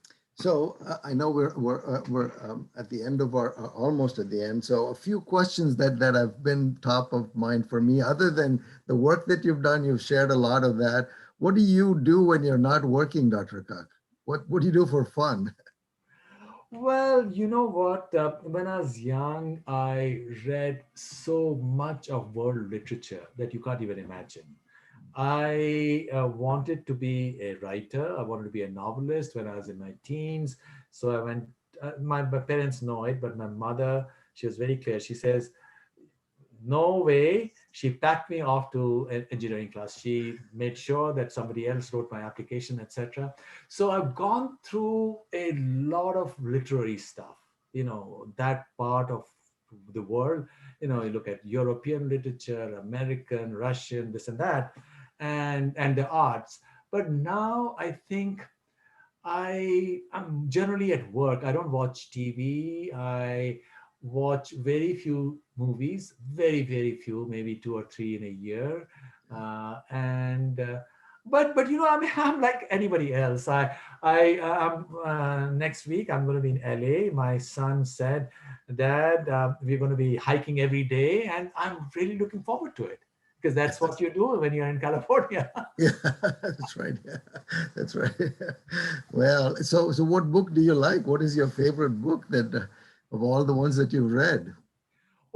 I know we're at the end of our almost at the end. So a few questions that have been top of mind for me. Other than the work that you've done, you've shared a lot of that. What do you do when you're not working, Dr. Kak? What do you do for fun? Well, you know what? When I was young, I read so much of world literature that you can't even imagine. I wanted to be a writer. I wanted to be a novelist when I was in my teens. So I went, my parents know it, but my mother, she was very clear. She says, no way. She packed me off to an engineering class. She made sure that somebody else wrote my application, etc. So I've gone through a lot of literary stuff, that part of the world. You look at European literature, American, Russian, this and that, and the arts. But now I think I'm generally at work. I don't watch TV. I watch very few movies, very few, maybe 2 or 3 in a year. And but I mean, I'm like anybody else. Next week I'm going to be in LA. My son said, Dad, we're going to be hiking every day, and I'm really looking forward to it, because that's what you do when you're in California. Yeah, that's right. Yeah, that's right. Well, so what book do you like? What is your favorite book that of all the ones that you've read?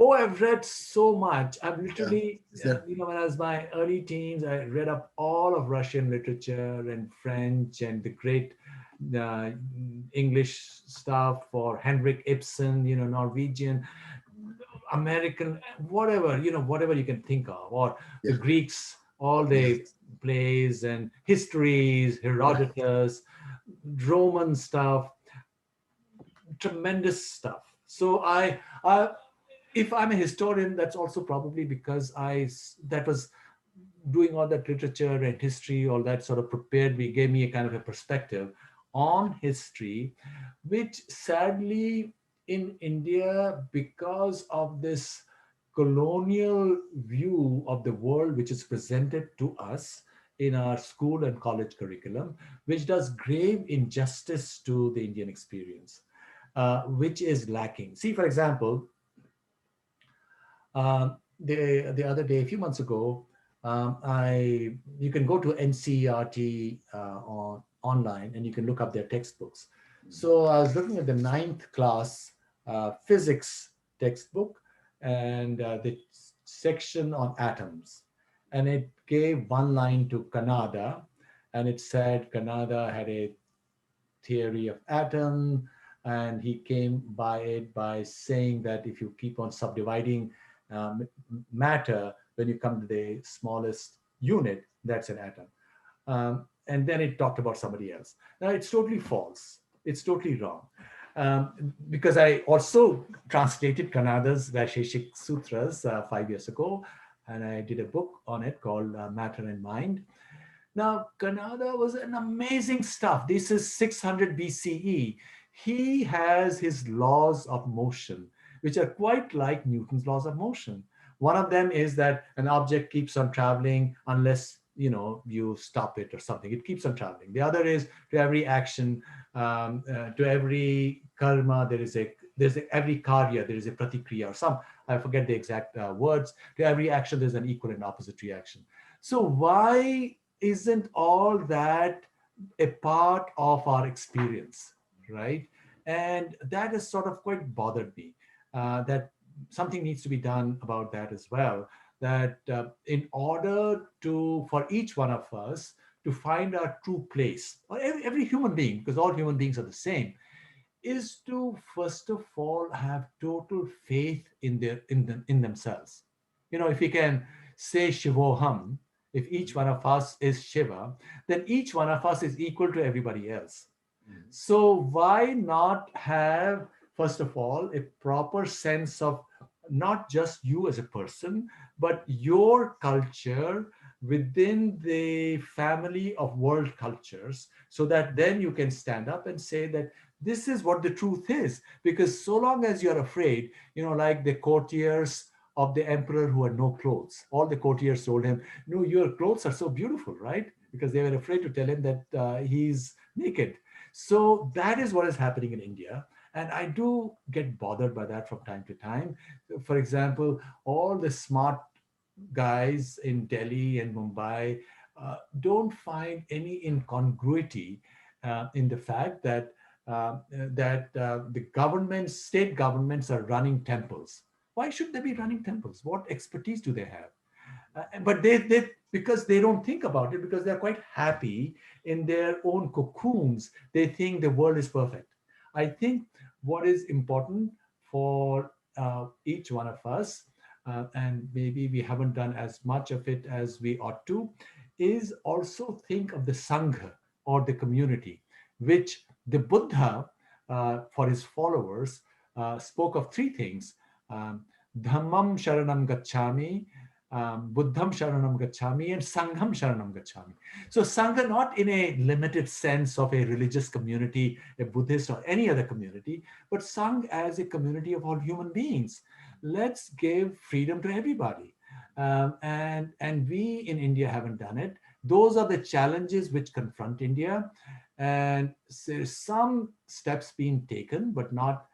Oh, I've read so much. I've Yeah. literally, Is that when I was my early teens, I read up all of Russian literature and French and the great uh, English stuff for Henrik Ibsen, Norwegian, American, whatever, whatever you can think of, or the yeah. Greeks, all the Yes. plays and histories, Right. Herodotus, Roman stuff, tremendous stuff. So if I'm a historian, that's also probably because that was doing all that literature and history, all that sort of prepared me, gave me a kind of a perspective on history, which sadly in India, because of this colonial view of the world which is presented to us in our school and college curriculum, which does grave injustice to the Indian experience, which is lacking. See, for example, the other day, a few months ago, I you can go to NCERT online and you can look up their textbooks. So I was looking at the ninth class physics textbook and the section on atoms, and it gave one line to Kanada, and it said Kanada had a theory of atom, and he came by it by saying that if you keep on subdividing matter, when you come to the smallest unit, that's an atom. And then it talked about somebody else. Now it's totally false. It's totally wrong. Because I also translated Kannada's Vaisheshik Sutras 5 years ago, and I did a book on it called Matter and Mind. Now, Kanada was an amazing stuff. This is 600 BCE. He has his laws of motion, which are quite like Newton's laws of motion. One of them is that an object keeps on traveling unless you stop it or something. It keeps on traveling. The other is to every action, to every karma, every karya, there is a pratikriya or some. I forget the exact words. To every action, there's an equal and opposite reaction. So why isn't all that a part of our experience, right? And that has sort of quite bothered me, that something needs to be done about that as well. That in order for each one of us to find our true place, or every human being, because all human beings are the same, is to first of all have total faith in themselves. If we can say Shivoham, if each one of us is Shiva, then each one of us is equal to everybody else. Mhm. So why not have, first of all, a proper sense of not just you as a person, but your culture within the family of world cultures, so that then you can stand up and say that this is what the truth is. Because so long as you're afraid, like the courtiers of the emperor who had no clothes, all the courtiers told him, no, your clothes are so beautiful, right? Because they were afraid to tell him that he's naked. So that is what is happening in India. And I do get bothered by that from time to time. For example, all the smart guys in Delhi and Mumbai don't find any incongruity in the fact that the governments, state governments, are running temples. Why should they be running temples? What expertise do they have? But they because they don't think about it, because they're quite happy in their own cocoons. They think the world is perfect. I think what is important for each one of us, and maybe we haven't done as much of it as we ought to, is also think of the sangha, or the community, which the Buddha, for his followers, spoke of three things: Dhammam Sharanam Gacchami, Buddham Sharanam Gacchami, and Sangham Sharanam Gacchami. So Sangha, not in a limited sense of a religious community, a Buddhist or any other community, but Sangh as a community of all human beings. Let's give freedom to everybody. And we in India haven't done it. Those are the challenges which confront India. And there's some steps being taken, but not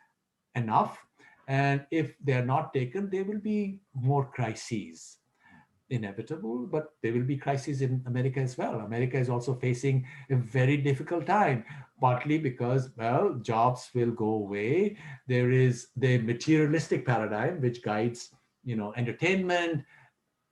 enough. And if they're not taken, there will be more crises. inevitable, but there will be crises in America as well. America is also facing a very difficult time, partly because, well, jobs will go away. There is the materialistic paradigm which guides, entertainment.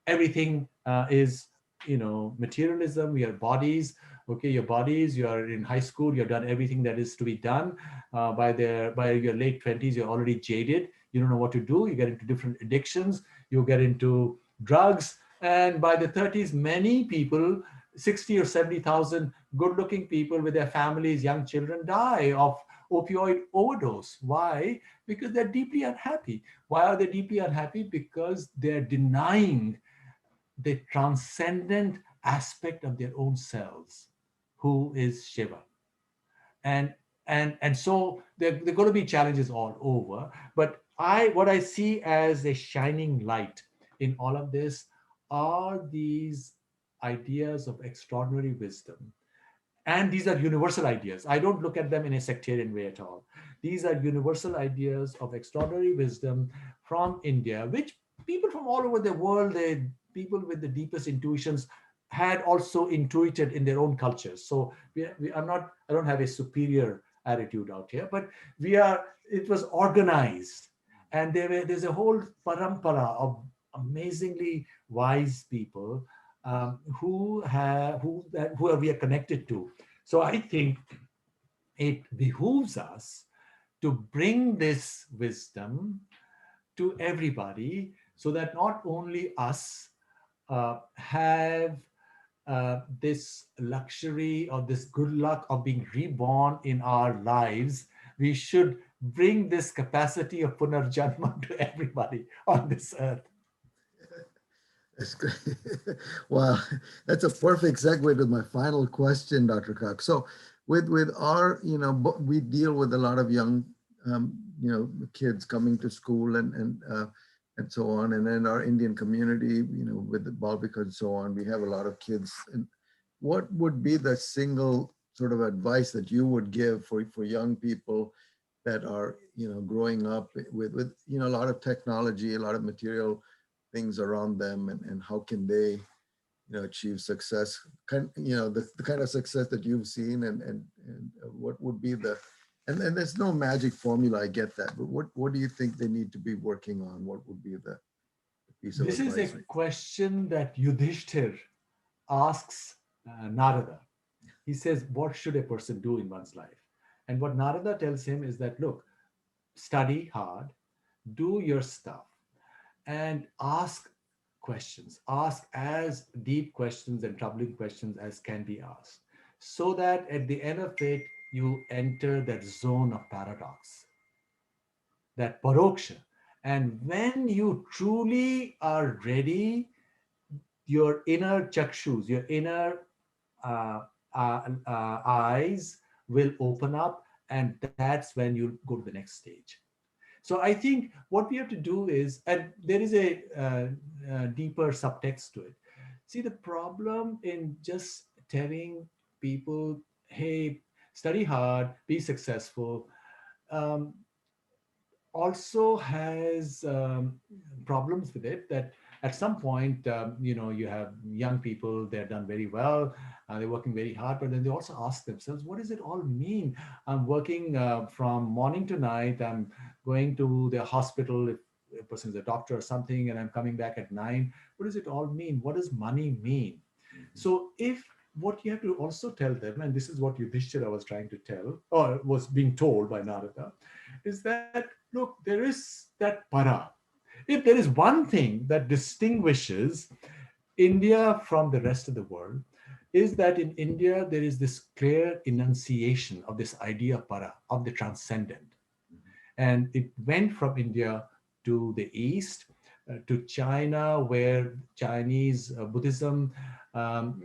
Everything is, materialism. Your bodies, okay, your bodies. You are in high school. You've done everything that is to be done. By your late 20s, you're already jaded. You don't know what to do. You get into different addictions. You get into drugs, and by the 30s, many people, 60 or 70,000 good-looking people with their families, young children, die of opioid overdose. Why? Because they're deeply unhappy. Why are they deeply unhappy? Because they're denying the transcendent aspect of their own selves, who is Shiva. And so there are going to be challenges all over. But what I see as a shining light in all of this are these ideas of extraordinary wisdom. And these are universal ideas. I don't look at them in a sectarian way at all. These are universal ideas of extraordinary wisdom from India, which people from all over the world, people with the deepest intuitions, had also intuited in their own cultures. So I don't have a superior attitude out here, but it was organized. And there's a whole parampara of amazingly wise people who we are connected to. So I think it behooves us to bring this wisdom to everybody, so that not only us have this luxury or this good luck of being reborn in our lives, we should bring this capacity of punarjanma to everybody on this earth. That's great. Wow, that's a perfect segue to my final question, Dr. Kak. So, with our, we deal with a lot of young, kids coming to school and so on, and then our Indian community, with the Balbika and so on, we have a lot of kids. And what would be the single sort of advice that you would give for young people that are, growing up with a lot of technology, a lot of material things around them, and how can they achieve success, the kind of success that you've seen, and what would be and there's no magic formula, I get that, but what do you think they need to be working on? What would be the piece of This is a advice? question that Yudhishthir asks Narada. He says, what should a person do in one's life? And what Narada tells him is that, look, study hard, do your stuff, and ask questions. Ask as deep questions and troubling questions as can be asked, so that at the end of it, you enter that zone of paradox, that paroksha. And when you truly are ready, your inner chakshus, your inner eyes will open up, and that's when you go to the next stage. So I think what we have to do is, and there is a deeper subtext to it. See, the problem in just telling people, hey, study hard, be successful, um, also has problems with it, that at some point, you have young people, they're done very well, they're working very hard, but then they also ask themselves, what does it all mean? I'm working from morning to night, I'm going to the hospital if a person is a doctor or something, and I'm coming back at 9. What does it all mean? What does money mean? So if what you have to also tell them, and this is what Yudhishthira was trying to tell, or was being told by Narada, is that, look, there is that para. If there is one thing that distinguishes India from the rest of the world, is that in India, there is this clear enunciation of this idea para, of the transcendent. And it went from India to the East, to China, where Chinese Buddhism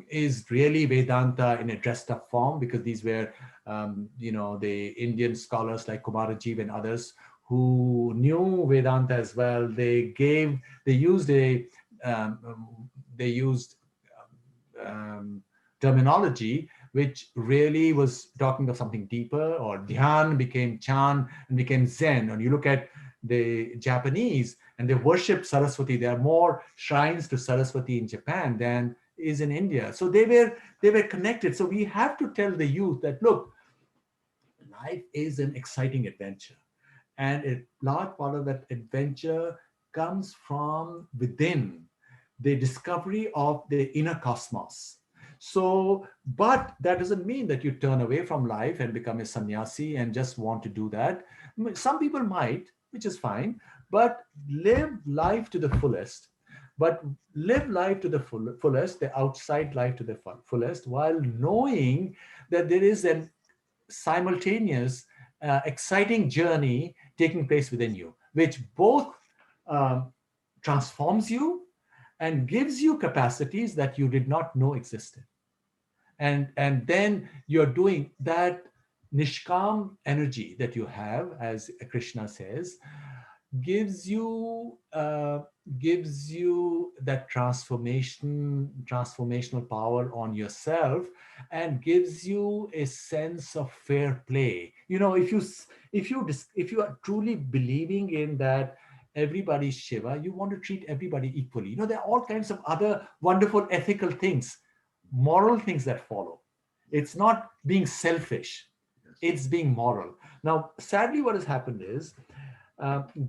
is really Vedanta in a dressed up form, because these were, the Indian scholars like Kumarajiv and others who knew Vedanta as well. They used terminology which really was talking of something deeper, or dhyan became chan and became zen. And you look at The Japanese, and they worship Saraswati. There are more shrines to Saraswati in Japan than is in India. So they were connected. So we have to tell the youth that, look, life is an exciting adventure. And a large part of that adventure comes from within, the discovery of the inner cosmos. So, but that doesn't mean that you turn away from life and become a sannyasi and just want to do that. Some people might, which is fine, but live life to the fullest. But live life to the fullest, the outside life to the fullest, while knowing that there is an simultaneous, exciting journey taking place within you, which both um, transforms you and gives you capacities that you did not know existed. And then you're doing that nishkam energy that you have, as Krishna says, gives you that transformational power on yourself, and gives you a sense of fair play. You know, if you are truly believing in that everybody's Shiva, you want to treat everybody equally. You know, there are all kinds of other wonderful ethical things, moral things that follow. It's not being selfish, it's being moral. Now, sadly, what has happened is,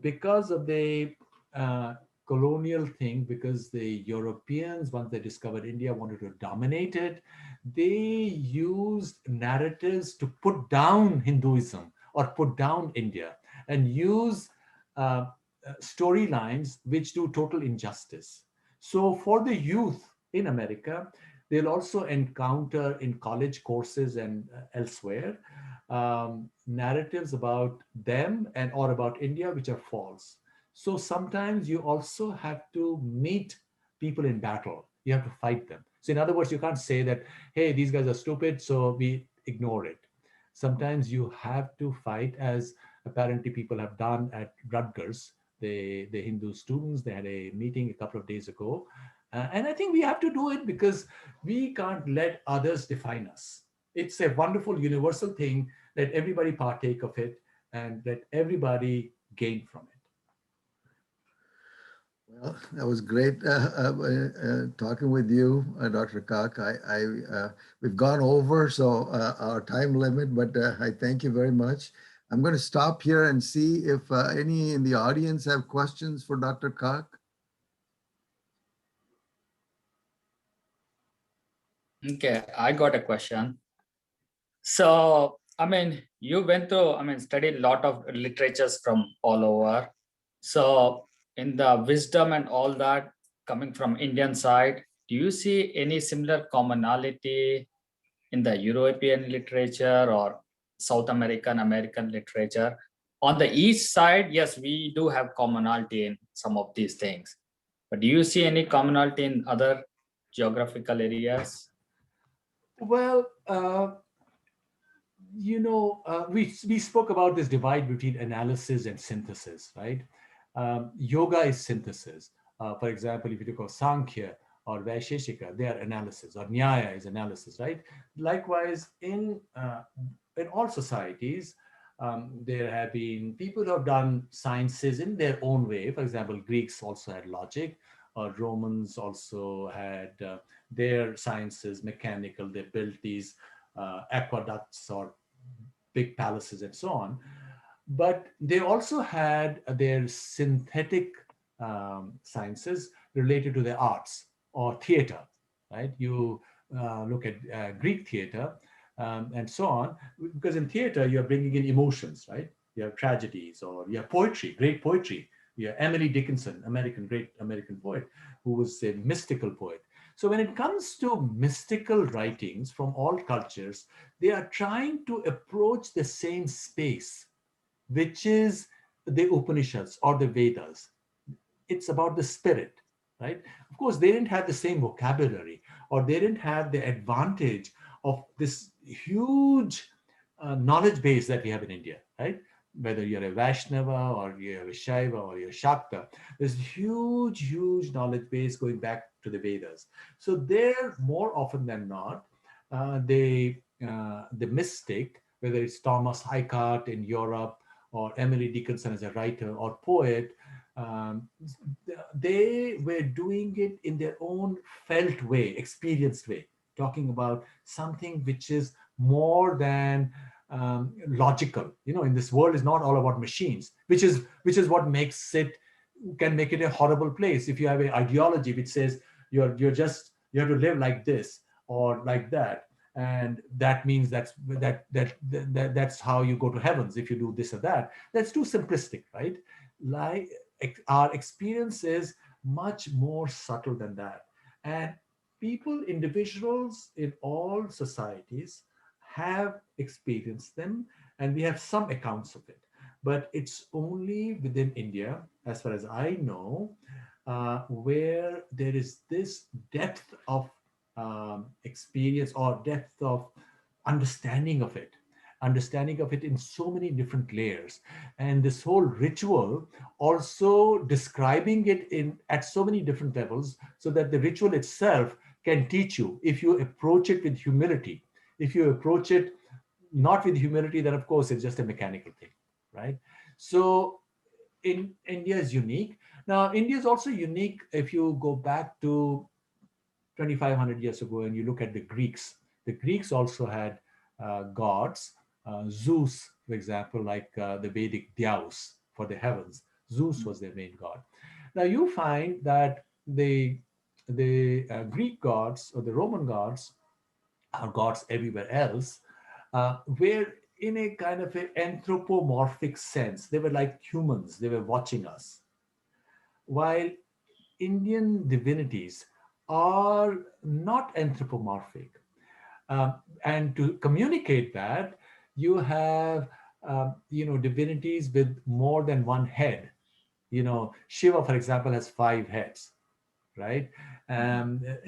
because of the colonial thing, because the Europeans, once they discovered India, wanted to dominate it, they used narratives to put down Hinduism or put down India, and use storylines which do total injustice. So for the youth in America, they'll also encounter in college courses and elsewhere narratives about them and or about India which are false. So sometimes you also have to meet people in battle. You have to fight them. So in other words, you can't say that, hey, these guys are stupid, so we ignore it. Sometimes you have to fight, as apparently people have done at Rutgers. The Hindu students, they had a meeting a couple of days ago. And I think we have to do it because we can't let others define us. It's a wonderful universal thing. Let everybody partake of it and let everybody gain from it. Well, that was great talking with you, Dr. Kak. We've gone over our time limit, but I thank you very much. I'm going to stop here and see if any in the audience have questions for Dr. Kak. Okay, I got a question. So, I mean, you went through, studied a lot of literatures from all over. So, in the wisdom and all that coming from Indian side, do you see any similar commonality in the European literature or South American literature? On the east side, yes, we do have commonality in some of these things. But do you see any commonality in other geographical areas? Well, we spoke about this divide between analysis and synthesis, right? Yoga is synthesis. For example, if you look at Sankhya or Vaisheshika, they are analysis, or Nyaya is analysis, right? Likewise, in all societies, there have been people who have done sciences in their own way. For example, Greeks also had logic, or Romans also had their sciences, mechanical. They built these aqueducts or big palaces and so on. But they also had their synthetic sciences related to the arts or theater, right? You look at Greek theater and so on, because in theater, you're bringing in emotions, right? You have tragedies, or you have poetry, great poetry. You have Emily Dickinson, great American poet, who was a mystical poet. So when it comes to mystical writings from all cultures, they are trying to approach the same space, which is the Upanishads or the Vedas. It's about the spirit, right? Of course, they didn't have the same vocabulary, or they didn't have the advantage of this huge knowledge base that we have in India, right? Whether you're a Vaishnava or you're a Shaiva or you're Shakta, there's huge knowledge base going back to the Vedas. So there, more often than not, the mystic, whether it's Thomas Hicart in Europe or Emily Dickinson as a writer or poet, um, they were doing it in their own felt way, experienced way, talking about something which is more than logical. In this world is not all about machines, which is what makes it, can make it a horrible place. If you have an ideology which says you have to live like this or like that, and that means that's how you go to heavens if you do this or that. That's too simplistic, right? Like, our experience is much more subtle than that. And people, individuals in all societies have experienced them, and we have some accounts of it. But it's only within India, as far as I know, where there is this depth of experience or depth of understanding of it in so many different layers, and this whole ritual also describing it in at so many different levels, so that the ritual itself can teach you if you approach it with humility. If you approach it not with humility, then of course it's just a mechanical thing, right? So in India is unique. Now, India is also unique if you go back to 2,500 years ago and you look at the Greeks. The Greeks also had gods. Zeus, for example, like the Vedic Dyaus for the heavens. Zeus was their main god. Now you find that the Greek gods or the Roman gods, or gods everywhere else, were in a kind of an anthropomorphic sense. They were like humans. They were watching us. While Indian divinities are not anthropomorphic. And to communicate that, you have, divinities with more than one head. Shiva, for example, has 5 heads, right? That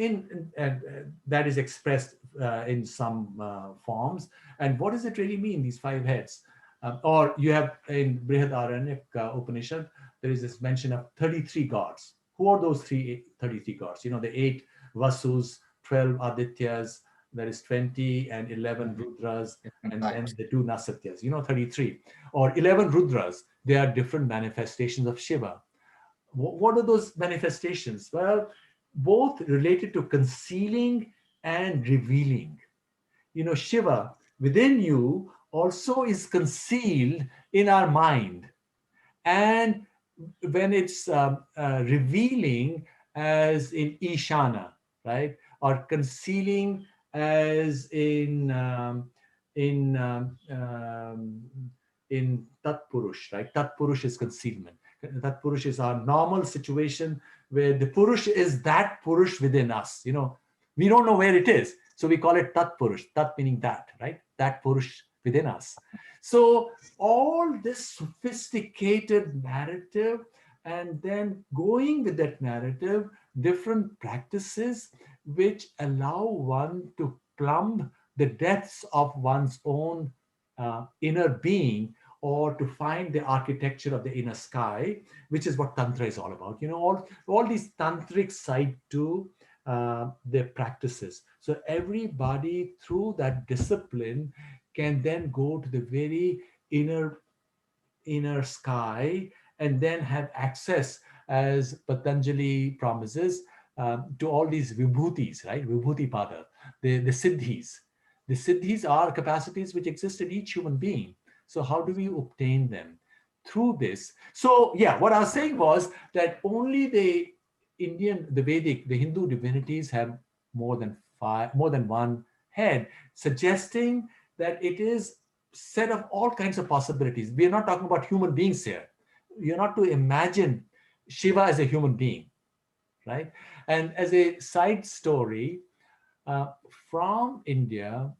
is expressed in some forms. And what does it really mean, these 5 heads? Or you have in Brihadaranyaka Upanishad, there is this mention of 33 gods. Who are those 33 gods? The 8 Vasus, 12 Adityas, there is 20 and 11 Rudras, and then the 2 Nasatyas, 33. Or 11 Rudras, they are different manifestations of Shiva. What are those manifestations? Well, both related to concealing and revealing. Shiva within you also is concealed in our mind. And when it's revealing as in Ishana, right? Or concealing as in Tat Purush, right? Tat Purush is concealment. Tat Purush is our normal situation where the Purush is that Purush within us. We don't know where it is. So we call it Tat Purush, Tat meaning that, right? That Purush within us. So all this sophisticated narrative, and then going with that narrative, different practices which allow one to plumb the depths of one's own inner being, or to find the architecture of the inner sky, which is what Tantra is all about. All these tantric side to their practices. So everybody through that discipline can then go to the very inner sky, and then have access, as Patanjali promises, to all these vibhutis, right? Vibhuti pada, the siddhis. The siddhis are capacities which exist in each human being. So how do we obtain them? Through this. So yeah, what I was saying was that only the Vedic, the Hindu divinities have more than one head, suggesting that it is set of all kinds of possibilities. We are not talking about human beings here. You're not to imagine Shiva as a human being, right? And as a side story, from India,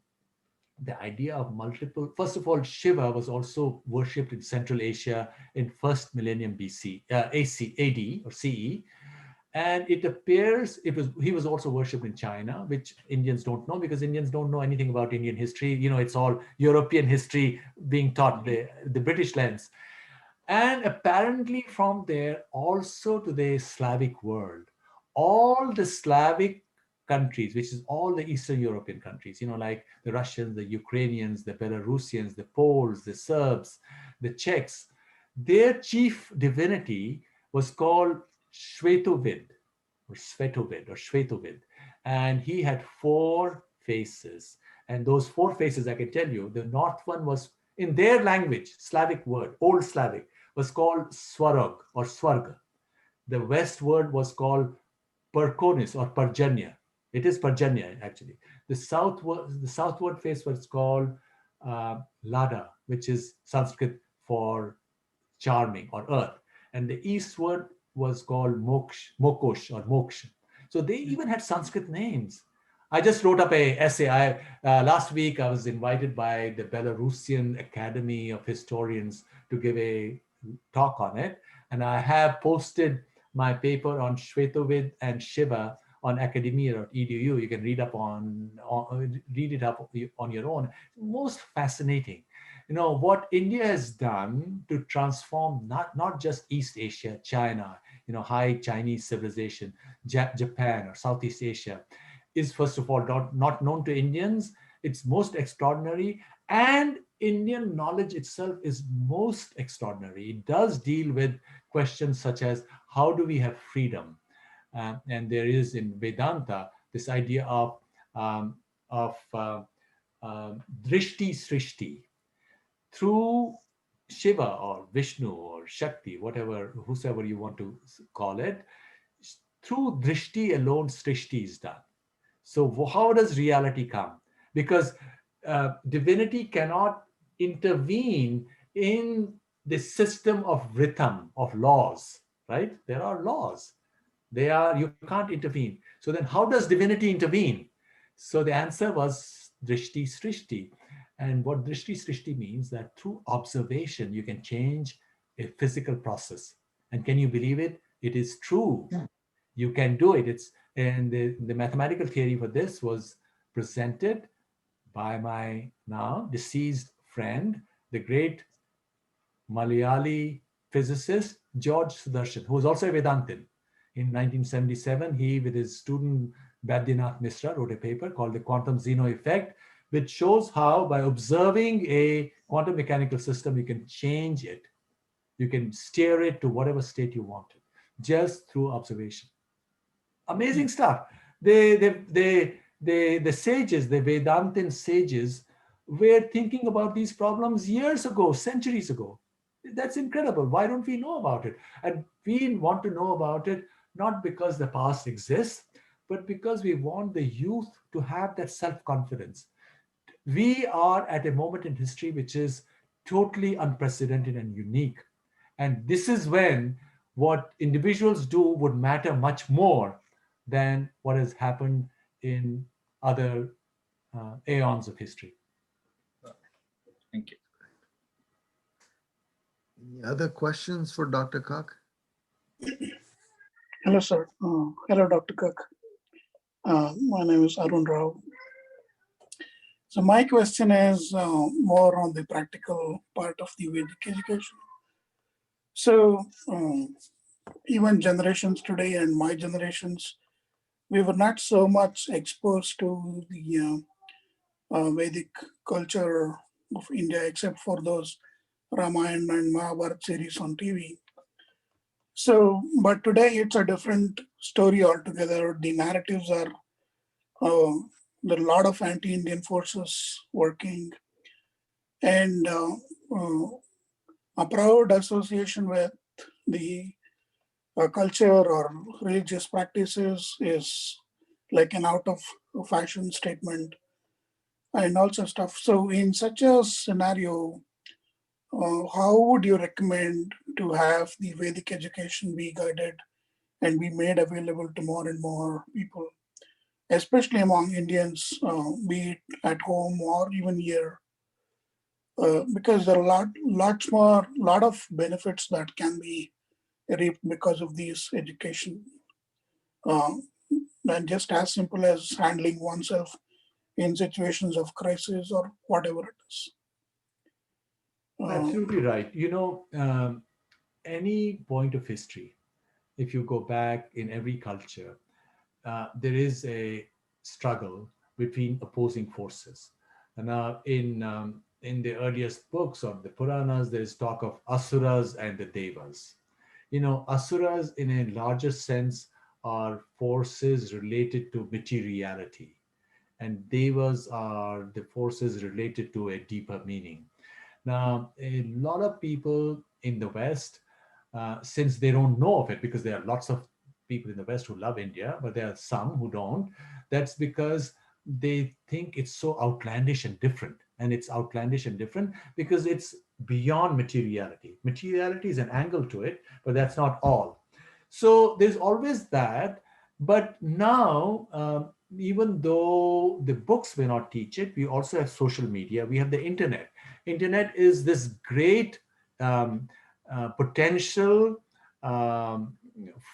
the idea of multiple, first of all, Shiva was also worshipped in Central Asia in first millennium BC, AD or CE. And it appears he was also worshipped in China, which Indians don't know, because Indians don't know anything about Indian history. It's all European history being taught, the British lens. And apparently from there also to the Slavic world. All the Slavic countries, which is all the Eastern European countries, like the Russians, the Ukrainians, the Belarusians, the Poles, the Serbs, the Czechs, their chief divinity was called Svetovid or Svetovid. And he had 4 faces. And those 4 faces, I can tell you, the north one was, in their language, Slavic word, Old Slavic, was called Svarog or Swarga. The west word was called Perkonis or Parjanya. It is Parjanya, actually. The southward face was called Lada, which is Sanskrit for charming or earth. And the eastward was called Mokosh or Moksha. So they even had Sanskrit names. I just wrote up a essay. Last week I was invited by the Belarusian Academy of Historians to give a talk on it, and I have posted my paper on Shvetovid and Shiva on academia.edu. You can read it up on your own. Most fascinating. You know what India has done to transform not just East Asia, China, high Chinese civilization, Japan or Southeast Asia, is first of all not known to Indians. It's most extraordinary, and Indian knowledge itself is most extraordinary. It does deal with questions such as how do we have freedom, and there is in Vedanta this idea of drishti srishti. Through Shiva or Vishnu or Shakti, whosoever you want to call it, through drishti alone, srishti is done. So how does reality come? Because divinity cannot intervene in the system of rhythm, of laws, right? There are laws. You can't intervene. So then how does divinity intervene? So the answer was drishti srishti. And what drishti srishti means that through observation, you can change a physical process. And can you believe it? It is true. Yeah. You can do it. And the mathematical theory for this was presented by my now deceased friend, the great Malayali physicist, George Sudarshan, who was also a Vedantin. In 1977, he, with his student Baidyanath Mishra, wrote a paper called the quantum Zeno effect, which shows how by observing a quantum mechanical system, you can change it. You can steer it to whatever state you want it, just through observation. Amazing stuff. The sages, the Vedantin sages, were thinking about these problems years ago, centuries ago. That's incredible. Why don't we know about it? And we want to know about it not because the past exists, but because we want the youth to have that self-confidence. We are at a moment in history which is totally unprecedented and unique. And this is when what individuals do would matter much more than what has happened in other aeons of history. Thank you. Any other questions for Dr. Kak? Hello, sir. Hello, Dr. Kak. My name is Arun Rao. So my question is more on the practical part of the Vedic education. So even generations today and my generations, we were not so much exposed to the Vedic culture of India, except for those Ramayana and Mahabharata series on TV. So, but today it's a different story altogether. The narratives are, there are a lot of anti-Indian forces working, and a proud association with the culture or religious practices is like an out of fashion statement and also stuff. So in such a scenario, how would you recommend to have the Vedic education be guided and be made available to more and more people, especially among Indians, be it at home or even here? Because there are lot of benefits that can be reaped because of these education. And just as simple as handling oneself in situations of crisis or whatever it is. Absolutely right. Any point of history, if you go back in every culture, there is a struggle between opposing forces. And in in the earliest books of the Puranas, there is talk of asuras and the devas. You know, asuras in a larger sense are forces related to materiality, and devas are the forces related to a deeper meaning. Now, a lot of people in the West, since they don't know of it, because there are lots of people in the West who love India, but there are some who don't. That's because they think it's so outlandish and different. And it's outlandish and different because it's beyond materiality. Materiality is an angle to it, but that's not all. So there's always that. But now, even though the books may not teach it, we also have social media, we have the internet. Internet is this great potential um,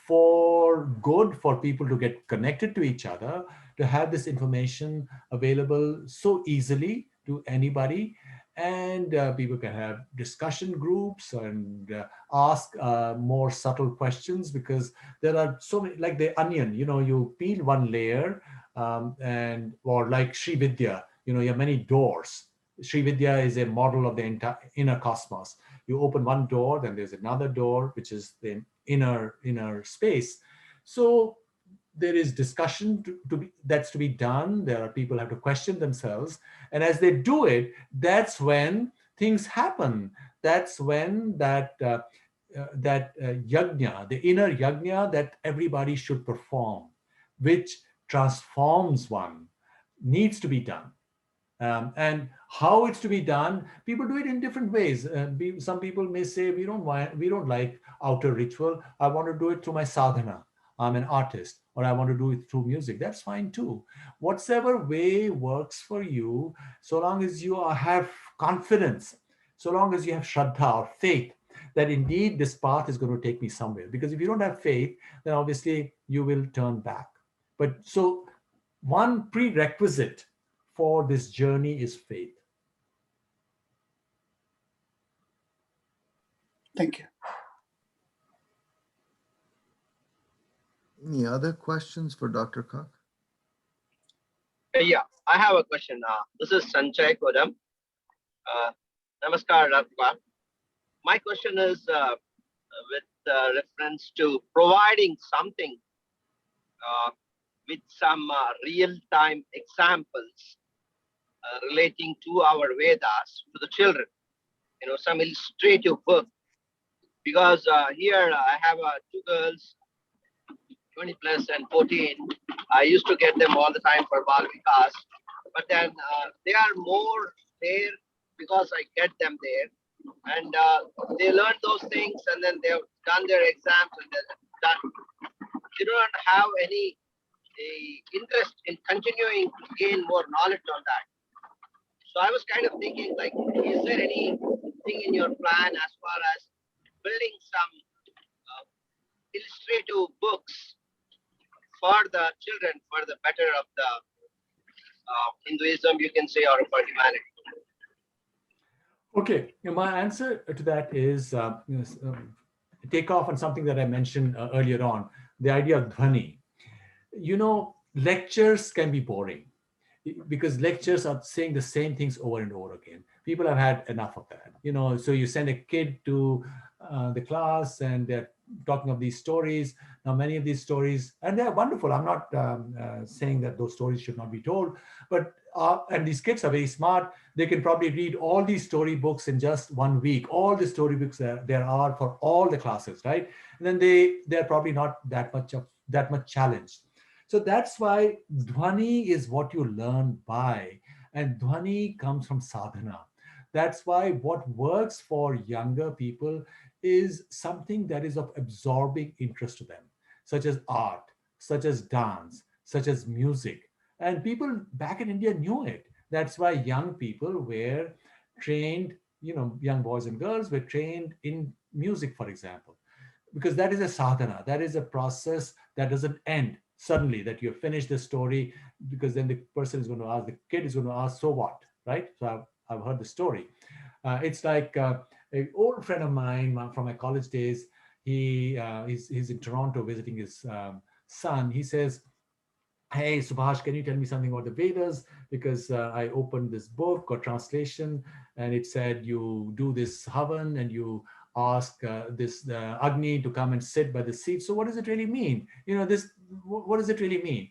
for good, for people to get connected to each other, to have this information available so easily to anybody. And people can have discussion groups and ask more subtle questions, because there are so many, like the onion, you know, you peel one layer, and or like Sri Vidya, you know, you have many doors. Sri Vidya is a model of the entire inner cosmos. You open one door, then there's another door, which is the inner space. So there is discussion that's to be done. There are people who have to question themselves, and as they do it, that's when things happen. That's when that yagna, the inner yagna that everybody should perform, which transforms one, needs to be done. And how it's to be done, people do it in different ways. Some people may say, we don't like outer ritual. I want to do it through my sadhana. I'm an artist, or I want to do it through music. That's fine too. Whatever way works for you, so long as you have confidence, so long as you have shraddha or faith that indeed this path is going to take me somewhere. Because if you don't have faith, then obviously you will turn back. But so one prerequisite for this journey is faith. Thank you. Any other questions for Dr. Kak? Yeah, I have a question. This is Sanjay Kodam. Namaskar, Dr. Kak. My question is with reference to providing something with some real-time examples relating to our Vedas to the children. You know, some illustrative book. Because here I have two girls, 20 plus and 14. I used to get them all the time for Bal Vikas, but then they are more there because I get them there, and they learn those things, and then they've done their exams and they're done. They don't have any interest in continuing to gain more knowledge on that. So I was kind of thinking, like, is there anything in your plan as far as building some illustrative books for the children, for the better of the Hinduism, you can say, or for humanity? Okay, my answer to that is take off on something that I mentioned earlier on, the idea of dhvani. You know, lectures can be boring because lectures are saying the same things over and over again. People have had enough of that. You know, so you send a kid to the class and they're talking of these stories. Now, many of these stories, and they're wonderful. I'm not saying that those stories should not be told, but and these kids are very smart. They can probably read all these story books in just 1 week, all the story books there are for all the classes, right? And then they're probably not that much challenged. So that's why dhvani is what you learn by, and dhvani comes from sadhana. That's why what works for younger people is something that is of absorbing interest to them, such as art, such as dance, such as music. And people back in India knew it. That's why young people were trained, you know, young boys and girls were trained in music, for example, because that is a sadhana, that is a process that doesn't end suddenly that you finish the story, because then the person is going to ask, the kid is going to ask, so what, right? So I've heard the story. It's like an old friend of mine from my college days, he's in Toronto visiting his son. He says, hey, Subhash, can you tell me something about the Vedas? Because I opened this book or translation, and it said you do this havan and you ask this Agni to come and sit by the seat. So what does it really mean? What does it really mean?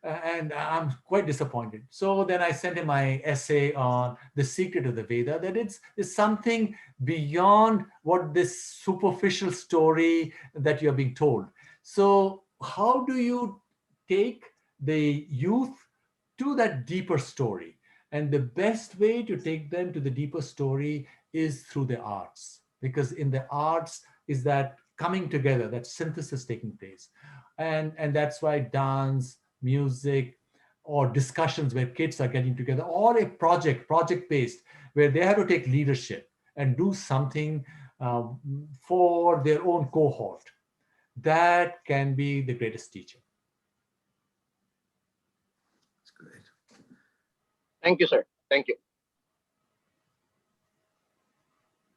And I'm quite disappointed. So then I sent him my essay on the secret of the Veda, that it's something beyond what this superficial story that you're being told. So how do you take the youth to that deeper story? And the best way to take them to the deeper story is through the arts, because in the arts is that coming together, that synthesis taking place. And that's why dance, music, or discussions where kids are getting together, or a project-based, where they have to take leadership and do something for their own cohort. That can be the greatest teacher. That's great. Thank you, sir. Thank you.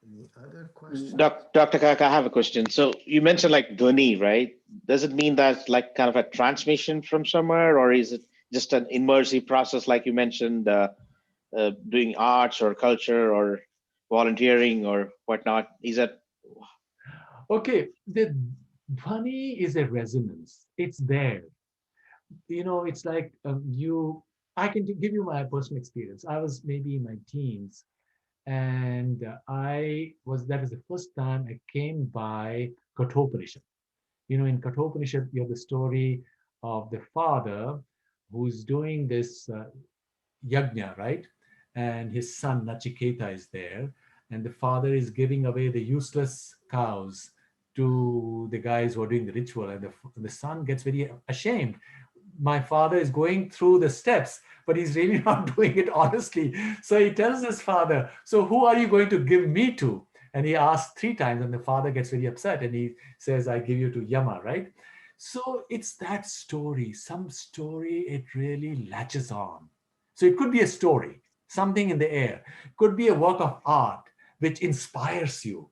Any other questions? Dr. Kak, I have a question. So you mentioned like dhwani, right? Does it mean that's like kind of a transmission from somewhere, or is it just an immersive process like you mentioned, doing arts or culture or volunteering or whatnot? Is that? Okay, the dhwani is a resonance. It's there. It's like I can give you my personal experience. I was maybe in my teens, and that was the first time I came by Kathopanishad. In Kathopanishad, you have the story of the father who's doing this Yagna, right? And his son Nachiketa is there, and the father is giving away the useless cows to the guys who are doing the ritual, and the son gets very ashamed. My father is going through the steps, but he's really not doing it honestly. So he tells his father, so who are you going to give me to? And he asks 3 times, and the father gets very upset, and he says, I give you to Yama, right? So it's that story, some story it really latches on. So it could be a story, something in the air, could be a work of art which inspires you.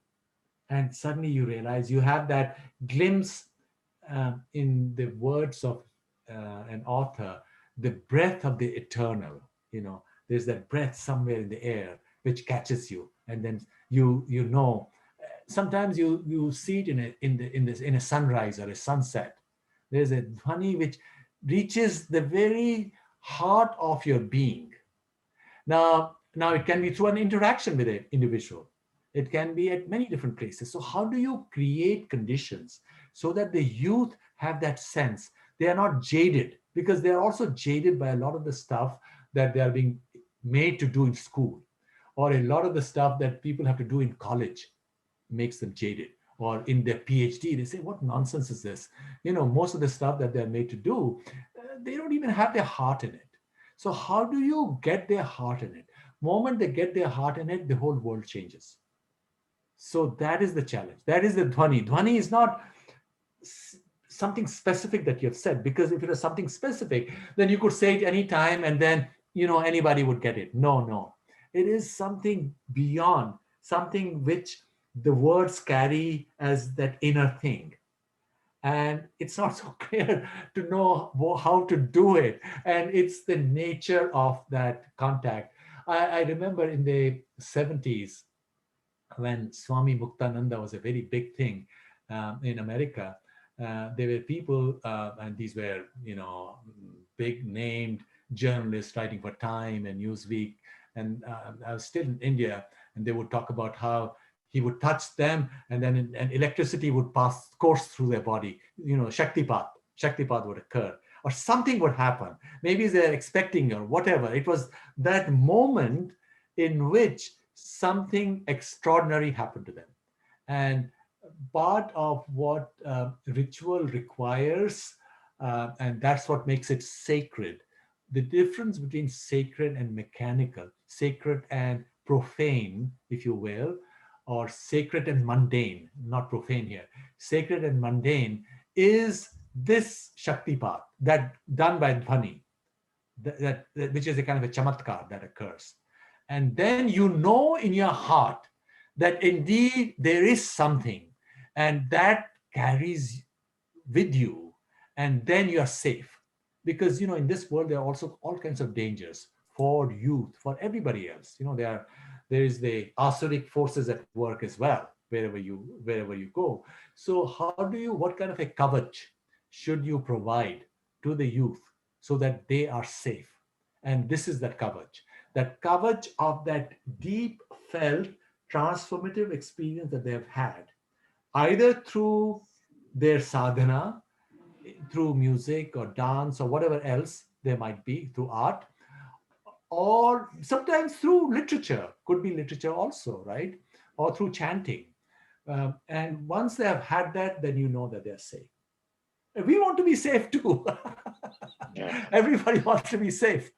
And suddenly you realize you have that glimpse in the words of an author, the breath of the eternal. There's that breath somewhere in the air which catches you, and then sometimes you see it in a sunrise or a sunset. There's a dhwani which reaches the very heart of your being. Now it can be through an interaction with an individual. It can be at many different places. So how do you create conditions so that the youth have that sense? They are not jaded, because they are also jaded by a lot of the stuff that they are being made to do in school, or a lot of the stuff that people have to do in college makes them jaded, or in their PhD, they say, what nonsense is this? Most of the stuff that they're made to do, they don't even have their heart in it. So how do you get their heart in it? Moment they get their heart in it, the whole world changes. So that is the challenge. That is the dhwani. Dhwani is not something specific that you have said, because if it was something specific, then you could say it any time and then anybody would get it. No. It is something beyond, something which the words carry as that inner thing. And it's not so clear to know how to do it. And it's the nature of that contact. I remember in the 70s, when Swami Muktananda was a very big thing in America, there were people, and these were, big named journalists writing for Time and Newsweek. And I was still in India, and they would talk about how he would touch them, and then and electricity would course through their body. Shaktipat would occur, or something would happen. Maybe they're expecting or whatever. It was that moment in which something extraordinary happened to them. And part of what ritual requires, and that's what makes it sacred, the difference between sacred and mechanical, sacred and profane, if you will, or sacred and mundane, not profane here, sacred and mundane, is this Shaktipat that done by dhwani, which is a kind of a chamatkar that occurs. And then in your heart that indeed there is something, and that carries with you, and then you are safe. because, you know, in this world, there are also all kinds of dangers for youth, for everybody else. You know, there is the asuric forces at work as well, wherever you go. So how do you, what kind of a kavach should you provide to the youth so that they are safe? And this is that kavach of that deep felt transformative experience that they have had, either through their sadhana, through music or dance or whatever else there might be, through art, or sometimes through literature, could be literature also, right? Or through chanting. And once they have had that, then you know that they're safe. And we want to be safe too. Yeah. Everybody wants to be safe.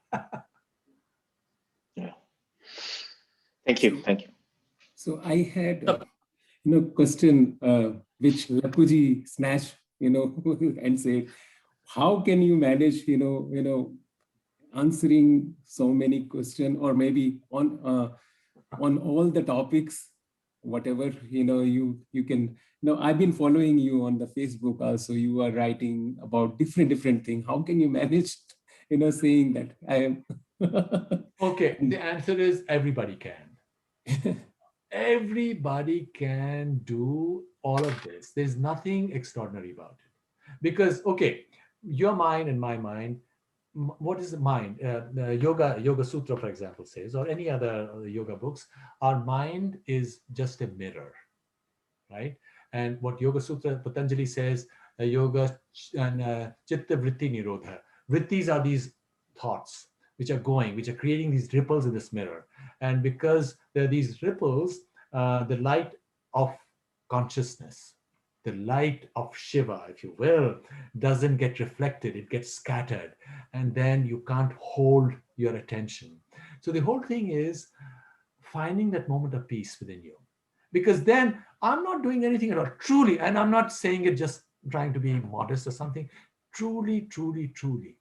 Yeah. Thank you. Thank you. So I had, question which Lakkuji snatched, and said, how can you manage, answering so many questions, or maybe on all the topics, whatever, you can, I've been following you on the Facebook also. You are writing about different things. How can you manage, saying that I am? Okay, the answer is everybody can. Everybody can do all of this. There's nothing extraordinary about it. Because, okay, your mind and my mind, what is the mind? The Yoga Sutra, for example, says, or any other yoga books, our mind is just a mirror, right? And what Yoga Sutra Patanjali says, yoga and chitta vritti nirodha. Vrittis are these thoughts which are creating these ripples in this mirror. And because there are these ripples, the light of consciousness, the light of Shiva, if you will, doesn't get reflected, it gets scattered. And then you can't hold your attention. So the whole thing is finding that moment of peace within you. Because then I'm not doing anything at all, truly, and I'm not saying it just trying to be modest or something, truly, truly, truly.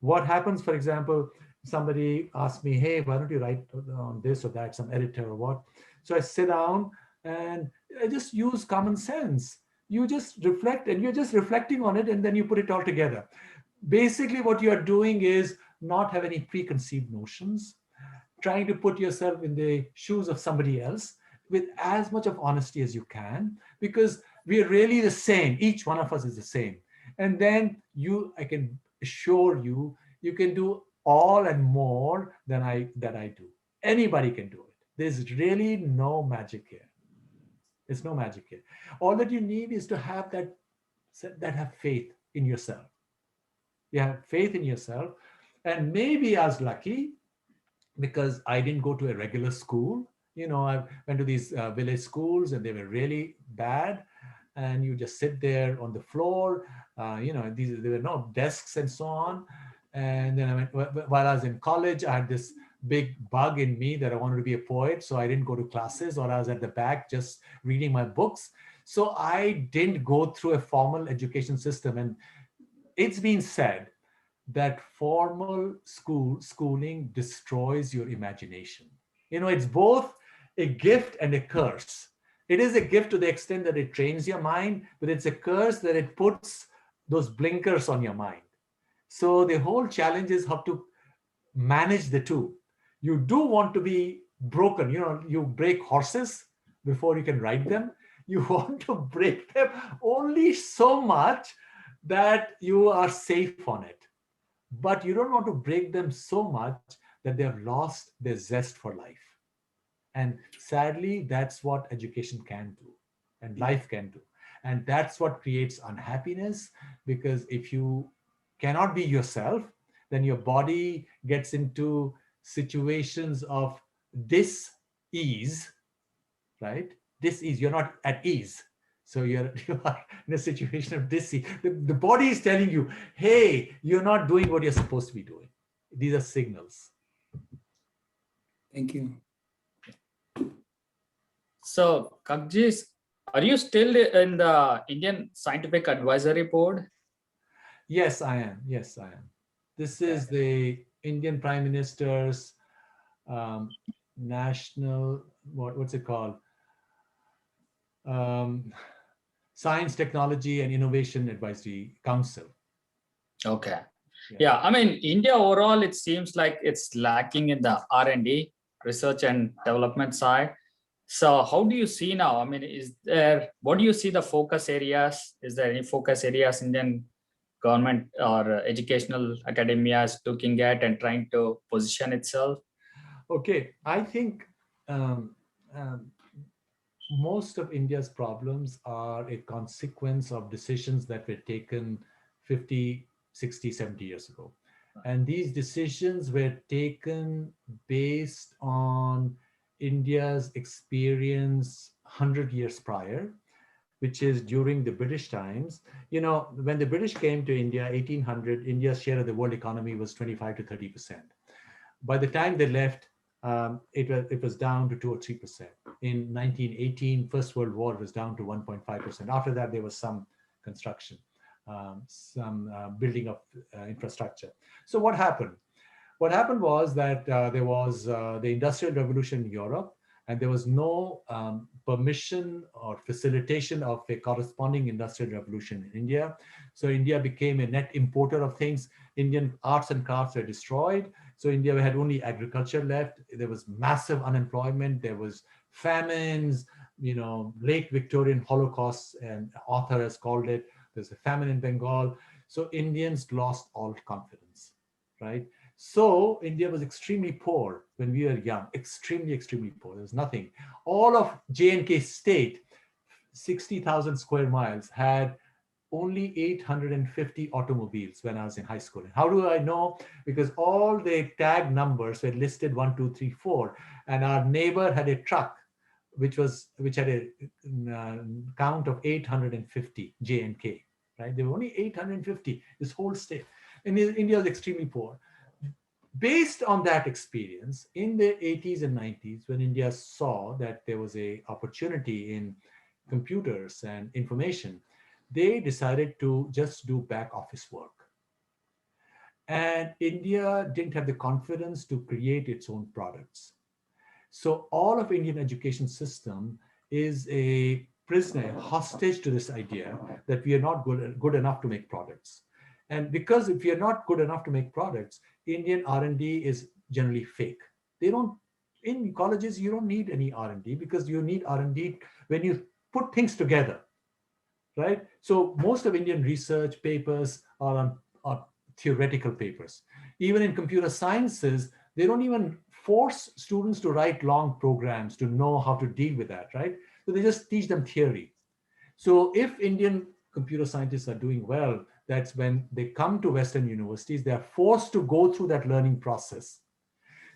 What happens, for example, somebody asks me, hey, why don't you write on this or that, some editor or what? So I sit down and I just use common sense. You just reflect, and you're just reflecting on it, and then you put it all together. Basically, what you're doing is not have any preconceived notions, trying to put yourself in the shoes of somebody else with as much of honesty as you can, because we are really the same. Each one of us is the same. And then I can assure you, you can do all and more than I do. Anybody can do it. There's really no magic here. There's no magic here. All that you need is to have have faith in yourself. You have faith in yourself. And maybe I was lucky because I didn't go to a regular school. I went to these village schools, and they were really bad. And you just sit there on the floor. There were no desks and so on. And then while I was in college, I had this big bug in me that I wanted to be a poet. So I didn't go to classes, or I was at the back just reading my books. So I didn't go through a formal education system. And it's been said that formal schooling destroys your imagination. It's both a gift and a curse. It is a gift to the extent that it trains your mind, but it's a curse that it puts those blinkers on your mind. So the whole challenge is how to manage the two. You do want to be broken. You break horses before you can ride them. You want to break them only so much that you are safe on it. But you don't want to break them so much that they have lost their zest for life. And sadly, that's what education can do and life can do. And that's what creates unhappiness, because if you cannot be yourself, then your body gets into situations of dis-ease, right? Dis-ease, you're not at ease. So you are in a situation of dis-ease. The body is telling you, hey, you're not doing what you're supposed to be doing. These are signals. Thank you. So, Kakji, are you still in the Indian Scientific Advisory Board? Yes, I am. This is the Indian Prime Minister's national, what's it called? Science, Technology and Innovation Advisory Council. Okay. Yeah, I mean, India overall, it seems like it's lacking in the R&D, research and development side. So how do you see now? I mean, what do you see the focus areas? Is there any focus areas Indian government or educational academia is looking at and trying to position itself? Okay, I think um, um, most of India's problems are a consequence of decisions that were taken 50, 60, 70 years ago. And these decisions were taken based on India's experience 100 years prior, which is during the British times. You know, when the British came to India, 1800, India's share of the world economy was 25 to 30%. By the time they left, it was down to 2 or 3%. In 1918, First World War was down to 1.5%. After that, there was some construction, some building of infrastructure. So what happened? What happened was that there was the Industrial Revolution in Europe, and there was no permission or facilitation of a corresponding industrial revolution in India. So India became a net importer of things. Indian arts and crafts were destroyed. So India had only agriculture left. There was massive unemployment. There was famines, you know, late Victorian Holocaust, and author has called it. There's a famine in Bengal. So Indians lost all confidence, right? So India was extremely poor when we were young, extremely, extremely poor. There was nothing. All of J&K state, 60,000 square miles, had only 850 automobiles when I was in high school. And how do I know? Because all the tag numbers were listed 1, 2, 3, 4. And our neighbor had a truck which had a count of 850 J&K, right? There were only 850, this whole state. And India was extremely poor. Based on that experience, in the 80s and 90s, when India saw that there was an opportunity in computers and information, they decided to just do back office work. And India didn't have the confidence to create its own products. So all of Indian education system is a prisoner, hostage to this idea that we are not good enough to make products. And because if we are not good enough to make products, Indian R&D is generally fake. They don't, in colleges, you don't need any R&D because you need R&D when you put things together, right? So most of Indian research papers are theoretical papers. Even in computer sciences, they don't even force students to write long programs to know how to deal with that, right? So they just teach them theory. So if Indian computer scientists are doing well, that's when they come to Western universities, they are forced to go through that learning process.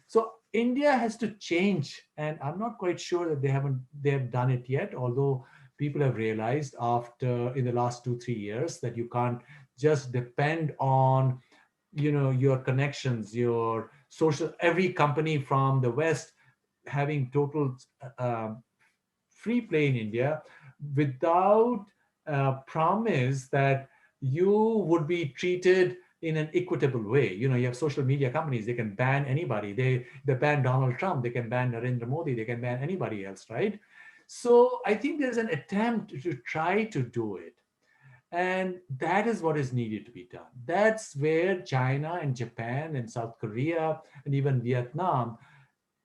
So India has to change, and I'm not quite sure that they have done it yet, although people have realized in the last 2-3 years that you can't just depend on, you know, your connections, your social, every company from the West having total free play in India without promise that you would be treated in an equitable way. You know, you have social media companies, they can ban anybody. They ban Donald Trump, they can ban Narendra Modi, they can ban anybody else, right? So I think there's an attempt to try to do it. And that is what is needed to be done. That's where China and Japan and South Korea and even Vietnam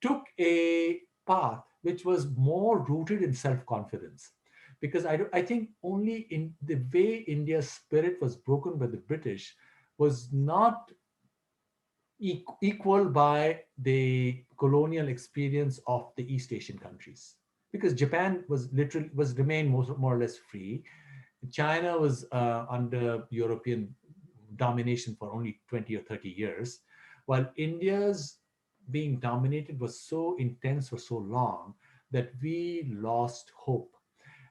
took a path which was more rooted in self-confidence. Because I think only in the way India's spirit was broken by the British was not equal by the colonial experience of the East Asian countries. Because Japan remained more or less free. China was under European domination for only 20 or 30 years, while India's being dominated was so intense for so long that we lost hope.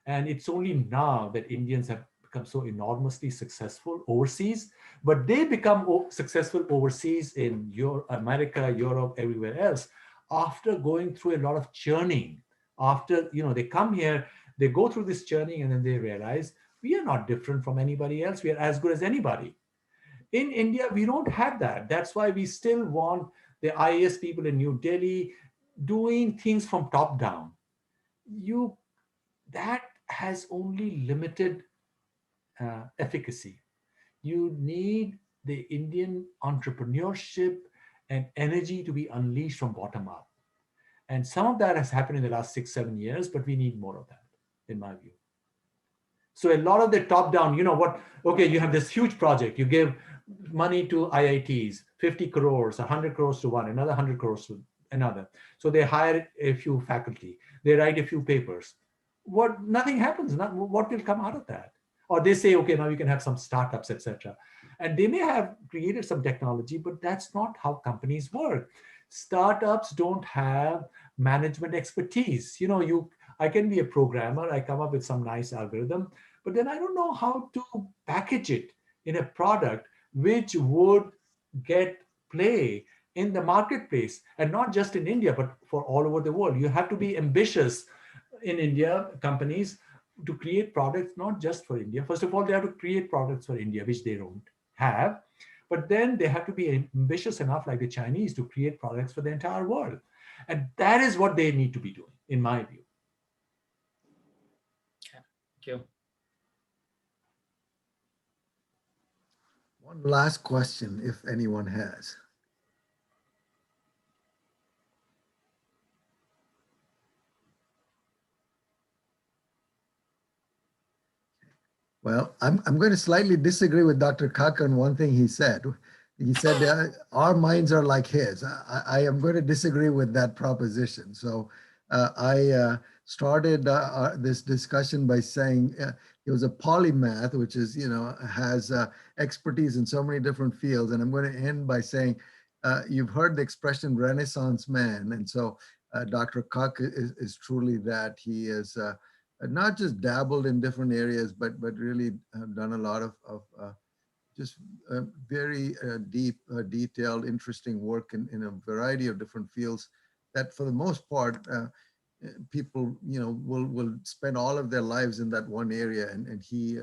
And it's only now that Indians have become so enormously successful overseas, but they become successful overseas in America, Europe, everywhere else, after going through a lot of churning. After, you know, they come here, they go through this churning, and then they realize we are not different from anybody else. We are as good as anybody. In India, we don't have that. That's why we still want the IAS people in New Delhi doing things from top down. That has only limited efficacy. You need the Indian entrepreneurship and energy to be unleashed from bottom up. And some of that has happened in the last 6-7 years, but we need more of that, in my view. So a lot of the top down, you know what, okay, you have this huge project, you give money to IITs, 50 crores, 100 crores to one, another 100 crores to another. So they hire a few faculty, they write a few papers. Nothing happens, what will come out of that? Or they say, okay, now you can have some startups, etc. And they may have created some technology, but that's not how companies work. Startups don't have management expertise. You know, I can be a programmer, I come up with some nice algorithm, but then I don't know how to package it in a product which would get play in the marketplace, and not just in India, but for all over the world. You have to be ambitious in India, companies, to create products, not just for India. First of all, they have to create products for India, which they don't have. But then they have to be ambitious enough, like the Chinese, to create products for the entire world. And that is what they need to be doing, in my view. Thank you. One last question, if anyone has. Well, I'm going to slightly disagree with Dr. Kak on one thing he said. He said our minds are like his. I am going to disagree with that proposition. So I started this discussion by saying he was a polymath, which is, you know, has expertise in so many different fields. And I'm going to end by saying, you've heard the expression Renaissance man. And so Dr. Kak is truly that. He is not just dabbled in different areas, but really done a lot of just very deep, detailed, interesting work in a variety of different fields that for the most part, people, you know, will spend all of their lives in that one area, and he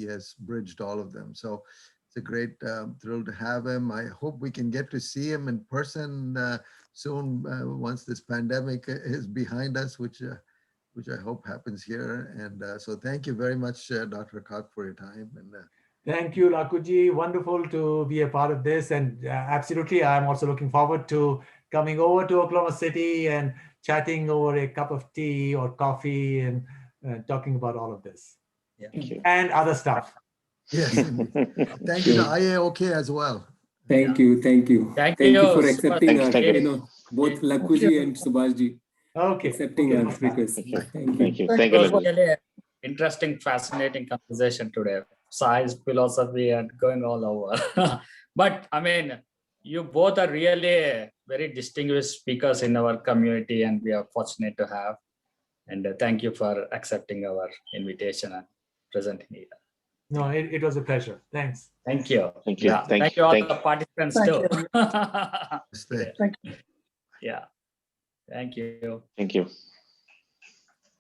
has bridged all of them. So it's a great thrill to have him. I hope we can get to see him in person soon once this pandemic is behind us, which I hope happens here. And so thank you very much, Dr. Kak, for your time. And thank you, Lakkuji. Wonderful to be a part of this. And absolutely, I'm also looking forward to coming over to Oklahoma City and chatting over a cup of tea or coffee and talking about all of this. Yeah. Thank you. And other stuff. yes, thank you to IAOK as well. Thank you. Thank you, For Subhash. accepting our, Thank you. you know, both Lakkuji and Subhashji Okay. accepting our request. Thank you. Thank you. Thank you. Thank Thank It you. was Lakku. really an interesting, fascinating conversation today. Science, philosophy, and going all over. But I mean, you both are really very distinguished speakers in our community, and we are fortunate to have. And thank you for accepting our invitation and presenting here. No, it was a pleasure. Thanks. Thank you. Thank you. Yeah. Thank Thank you. you all Thank the you. participants Thank too. you. Stay. Thank you. Yeah. Thank you. Thank you.